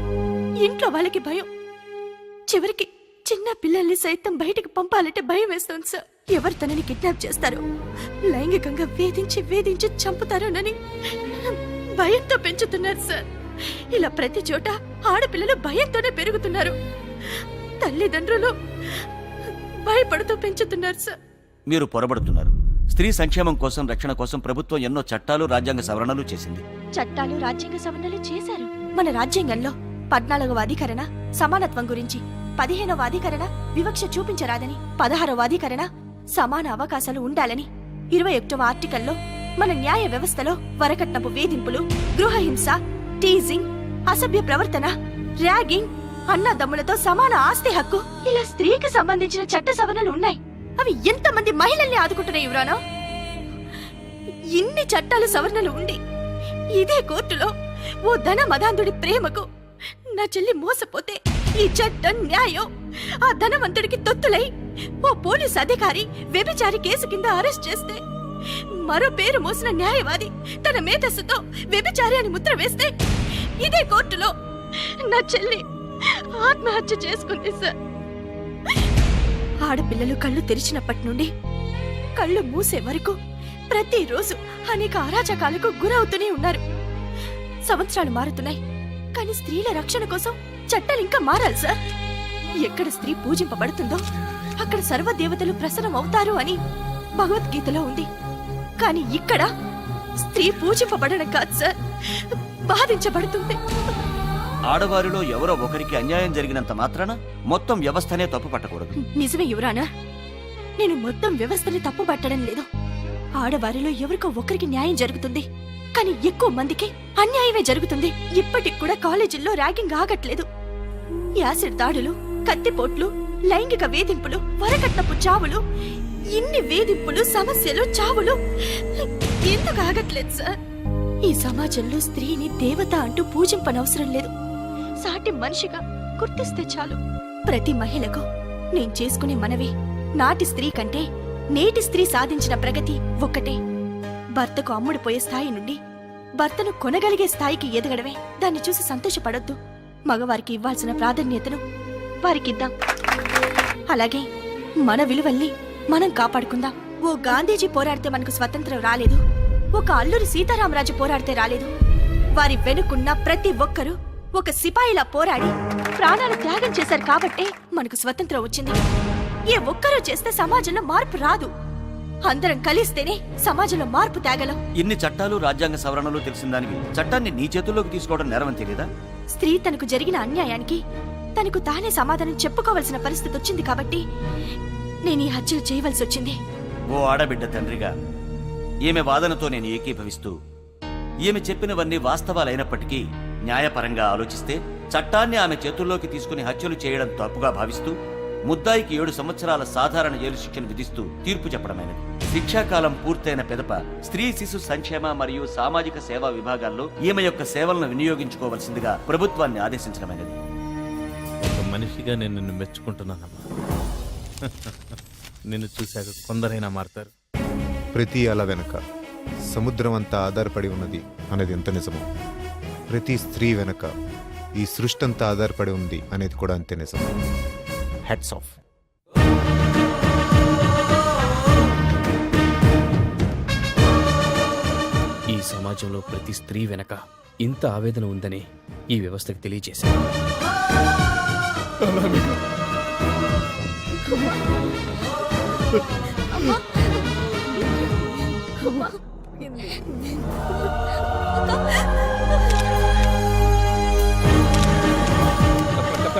ఇంట్లో వాళ్ళకి భయం, చివరికి చిన్న పిల్లల్ని సైతం బయటికి పంపాలంటే భయం వేస్తోంది సార్. ఎవరు తనని కిడ్నాప్ చేస్తారో, లైంగికంగా వేధించి వేధించి చంపుతారోనని భయంతో పెంచుతున్నారు సార్. ఇలా ప్రతి చోట ఆడపిల్లలు భయంతోనే పెరుగుతున్నారు. తల్లిదండ్రులు భయపడుతూ పెంచుతున్నారు సార్. మీరు పొరబడుతున్నారు. స్త్రీ సంక్షేమం కోసం, రక్షణ కోసం ప్రభుత్వం ఎన్నో చట్టాలు, రాజ్యాంగ సవరణలు చేసింది. చట్టాలు, రాజ్యాంగ సవరణలు చేశారు. మన రాజ్యాంగంలో 14వ అధికరణ సమానత్వం గురించి, 15వ అధికరణ వివక్ష చూపించరాదని, 16వ అధికరణ సమాన అవకాశాలు ఉండాలని, 21వ ఆర్టికల్లో మన న్యాయ వ్యవస్థలో వరకట్నపు వేధింపులు, గృహహింస, టీజింగ్, అసభ్య ప్రవర్తన, ర్యాగింగ్, అన్నదమ్ములతో సమాన ఆస్తి హక్కు, ఇలా స్త్రీకి సంబంధించిన చట్ట సవరణలు ఉన్నాయి. అవి ఎంతమంది మహిళల్ని ఆదుకుంటున్నాయి యువరానా? ఇన్ని చట్టాలు, సవరణలు ఉండి ఇదే కోర్టులో ఓ ధన మదాంధుడి ప్రేమకు నా చెల్లి మోసపోతే ఈ చట్టం, న్యాయం ఆ ధనవంతుడికి తొత్తులై ఓ పోలీస్ అధికారి వ్యభిచారి కేసు కింద అరెస్ట్ చేస్తే, మరో పేరు మోసిన న్యాయవాది తన మేధస్సుతో వ్యభిచారి అని ముద్ర వేస్తే, ఇదే కోర్టులో నా చెల్లి ఆత్మహత్య చేసుకుంది సార్. ఆడపిల్లలు కళ్ళు తెరిచినప్పటి నుండి కళ్ళు మూసే వరకు ప్రతిరోజు అనేక అరాచకాలకు గురవుతూనే ఉన్నారు. సంవత్సరాలు మారుతున్నాయి, కానీ స్త్రీల రక్షణ కోసం చట్టాలు ఇంకా మారాలి సార్. ఎక్కడ స్త్రీ పూజింపబడుతుందో అక్కడ సర్వదేవతలు ప్రసన్నం అవుతారు అని భగవద్గీతలో ఉంది. కానీ ఇక్కడ స్త్రీ పూజింపబడడం కాదు సార్, బాధించబడుతుంది. ఆడవారిలో ఎవరో ఒకరికి అన్యాయం జరిగినంత మాత్రాన మొత్తం వ్యవస్థనే తప్పు పట్టకూడదు. నిజమే యువరానా, నేను మొత్తం వ్యవస్థని తప్పు పట్టడం లేదు. ఆడవారిలో ఎవరికో ఒకరికి న్యాయం జరుగుతుంది, కానీ ఎక్కువ మందికి అన్యాయమే జరుగుతుంది. ఇప్పటికి కూడా కాలేజీల్లో ర్యాగింగ్ ఆగట్లేదు. యాసిడ్ దాడులు, కత్తిపోట్లు, లైంగిక వేధింపులు, వరకట్నపు చావులు, ఇన్ని వేధింపులు, సమస్యలు, చావులు ఎందుకు ఆగట్లేదు సార్? ఈ సమాజంలో స్త్రీని దేవత అంటూ పూజింపనవసరం లేదు, సాటి మనిషిగా గుర్తిస్తే చాలు. ప్రతి మహిళకు నేను చేసుకునే మనవి, నాటి స్త్రీ కంటే నేటి స్త్రీ సాధించిన ప్రగతి ఒక్కటే. భర్తకు అమ్ముడుపోయే స్థాయి నుండి భర్తను కొనగలిగే స్థాయికి ఎదగడమే. దాన్ని చూసి సంతోషపడొద్దు. మగవారికి ఇవ్వాల్సిన ప్రాధాన్యతను వారికిద్దాం. అలాగే మన విలువల్ని మనం కాపాడుకుందాం. ఓ గాంధీజీ పోరాడితే మనకు స్వతంత్రం రాలేదు, ఒక అల్లూరి సీతారామరాజు పోరాడితే రాలేదు. వారి వెనుకున్న ప్రతి ఒక్కరూ ఒక సిపాయిలా పోరాడి ప్రాణాలు త్యాగం చేశారు కాబట్టే మనకు స్వతంత్రం వచ్చింది. ఏ ఒక్కరూ చేస్తే సమాజంలో మార్పు రాదు. అందరం కలిస్తేనే సమాజంలో మార్పు తేగలం. ఇన్ని చట్టాలు, రాజ్యాంగ సవరణలు తెలిసిన దానివి చట్టాన్ని నీ చేతుల్లోకి తీసుకోవడం నేరమని తెలియదా? స్త్రీ తనకు జరిగిన అన్యాయానికి తనకు తానే సమాధానం చెప్పుకోవలసిన పరిస్థితి వచ్చింది కాబట్టి నేను ఈ హత్యలు చేయవలసి వచ్చింది. ఓ ఆడబిడ్డ తండ్రిగా ఈమె వాదనతో నేను ఏకీభవిస్తూ, ఈమె చెప్పినవన్నీ వాస్తవాలైనప్పటికీ న్యాయపరంగా ఆలోచిస్తే చట్టాన్ని ఆమె చేతుల్లోకి తీసుకుని హత్యలు చేయడం తప్పుగా భావిస్తూ ముద్దాయికి 7 సంవత్సరాల సాధారణ జైలు శిక్షను విధిస్తూ తీర్పు చెప్పడమైనది. శిక్షాకాలం పూర్తయిన పిదప స్త్రీ, శిశు సంక్షేమ మరియు సామాజిక సేవా విభాగాల్లో ఈమె యొక్క సేవలను వినియోగించుకోవలసిందిగా ప్రభుత్వాన్ని ఆదేశించడమైనది. ఒక మనిషిగా నేను నిన్ను మెచ్చుకుంటున్నానమ్మా. నిన్ను చూశాక కొందరైనా మారుతారు. ప్రతి అల వెనక సముద్రం అంతా ఆధారపడి ఉన్నది అనేది ఎంత నిజమో, ప్రతి స్త్రీ వెనక ఈ సృష్టి అంతా ఆధారపడి ఉంది అనేది కూడా అంతే నిజం. Hats off. ఈ సమాజంలో ప్రతి స్త్రీ వెనక ఇంత ఆవేదన ఉందని ఈ వ్యవస్థకు తెలియజేశారు.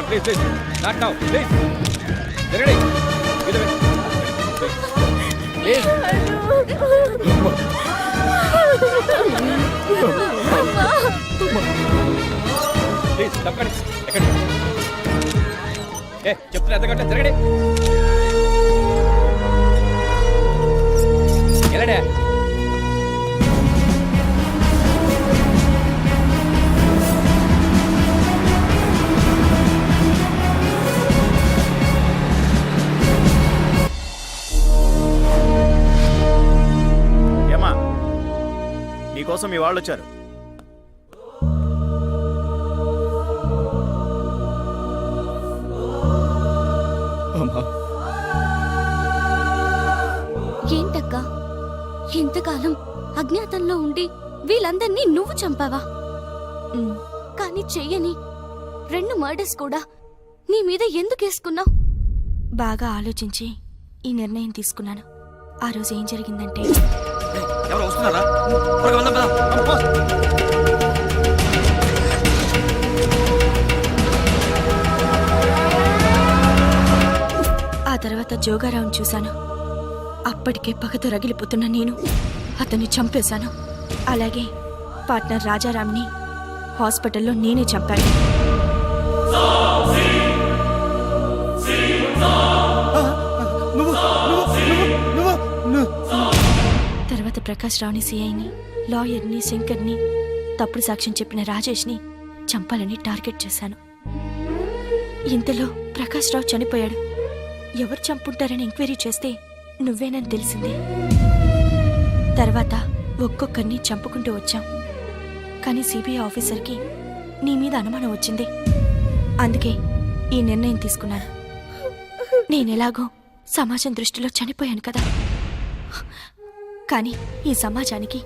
Please, not now, please. Get ready. Get away. Please. Please, తప్పకండి. ఎక్కండి. చెప్తున్నా ఎత్తకండి, జరగండి. వెళ్ళండి. నీకోసం మీ వాళ్ళు వచ్చారు. ఏంటక్కా, ఇంతకాలం అజ్ఞాతంలో ఉండి వీళ్ళందరినీ నువ్వు చంపావా? కానీ చెయ్యని 2 మర్డర్స్ కూడా నీ మీద ఎందుకు వేసుకున్నావు? బాగా ఆలోచించి ఈ నిర్ణయం తీసుకున్నాను. ఆ రోజు ఏం జరిగిందంటే ఎవరు వస్తున్నారా త్వరగా వెళ్దాం పద. ఆ తర్వాత జోగారావుని చూశాను. అప్పటికే పగతో రగిలిపోతున్న నేను అతన్ని చంపేశాను. అలాగే పార్ట్నర్ రాజారాంని హాస్పిటల్లో నేనే చంపాను. తర్వాత ప్రకాష్ రావుని సిఐని, లాయర్ని, శంకర్ని, తప్పుడు సాక్ష్యం చెప్పిన రాజేష్ని చంపాలని టార్గెట్ చేశాను. ఇంతలో ప్రకాష్ రావు చనిపోయాడు. ఎవరు చంపుంటారని ఎంక్వైరీ చేస్తే నువ్వేనని తెలిసింది. తర్వాత ఒక్కొక్కరిని చంపుకుంటూ వచ్చాం. కానీ సిబిఐ ఆఫీసర్కి నీ మీద అనుమానం వచ్చింది. అందుకే ఈ నిర్ణయం తీసుకున్నాను. నేనెలాగో సమాజం దృష్టిలో చనిపోయాను కదా. కానీ ఈ సమాజానికి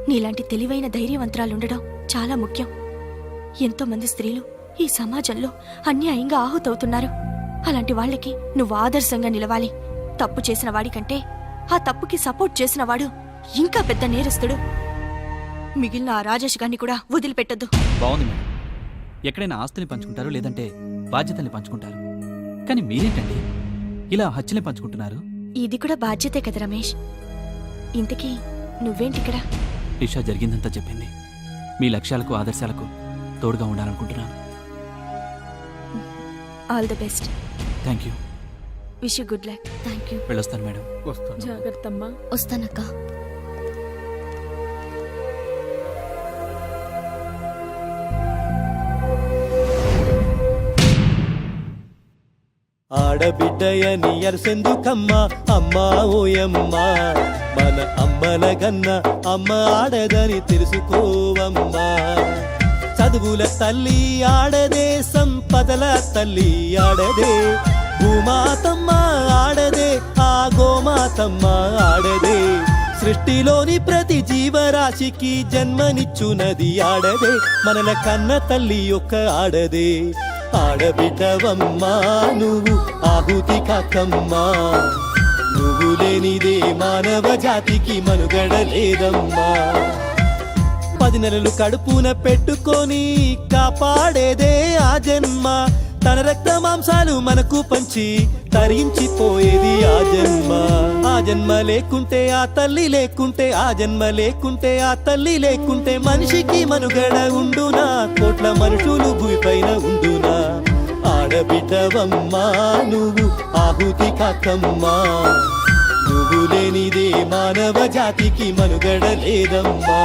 నీలాంటి తెలివైన ధైర్యవంతరాలుండడం చాలా ముఖ్యం. ఎంతో మంది స్త్రీలు ఈ సమాజంలో అన్యాయంగా ఆహుతవుతున్నారు. అలాంటి వాళ్ళకి నువ్వు ఆదర్శంగా నిలవాలి. తప్పు చేసిన వాడికంటే ఆ తప్పుకి సపోర్ట్ చేసిన వాడు ఇంకా పెద్ద నేరస్తుడు. మిగిలిన ఆ రాజేష్ గారిని కూడా వదిలిపెట్టద్దు. బాగుంది మేడం. ఎక్కడైనా ఆస్తుల్ని పంచుకుంటారు, లేదంటే బాధ్యతల్ని పంచుకుంటారు. కానీ మీరేంటండి ఇలా హత్యల్ని పంచుకుంటున్నారు? ఇది కూడా బాధ్యతే కదా రమేష్. ఇంతకీ నువ్వేంటిక్కడ? ఇషా జరిగిందంతా చెప్పింది. మీ లక్ష్యాలకు ఆదర్శాలకు తోడుగా ఉండాలనుకుంటున్నాను. All the best. Thank you. Wish you good luck. Thank you. వెళ్ళొస్తాను మేడం. జాగ్రత్త అమ్మా. వస్తానక్క. ఆడబిడ్డయని ఎరసెందుకమ్మా అమ్మా ఓయమ్మా, మన అమ్మల గన్న అమ్మ ఆడదని తెలుసుకోవమ్మా. చదువుల తల్లి ఆడదే, సంపదల తల్లి ఆడదే, భూమాతమ్మ ఆడదే, ఆ గోమాతమ్మ ఆడదే, సృష్టిలోని ప్రతి జీవరాశికి జన్మనిచ్చునది ఆడదే, మనల కన్న తల్లి యొక్క ఆడదే. ఆడబిడ్డవమ్మా నువ్వు ఆహుతి కాకమ్మా, నువ్వు లేనిదే మానవ జాతికి మనుగడ లేదమ్మా. 10 నెలలు కడుపున పెట్టుకొని కాపాడేదే ఆ జన్మ, తన రక్త మాంసాలు మనకు పంచి తరించిపోయేది ఆ జన్మ. ఆ జన్మ లేకుంటే ఆ తల్లి లేకుంటే, ఆ జన్మ లేకుంటే ఆ తల్లి లేకుంటే మనిషికి మనుగడ ఉండునా, కోట్ల మనుషులు భూమిపైన ఉండునా. ఆడబిడ్డవమ్మా నువ్వు ఆహుతి కాకమ్మా, నువ్వు లేనిదే మానవ జాతికి మనుగడ లేదమ్మా.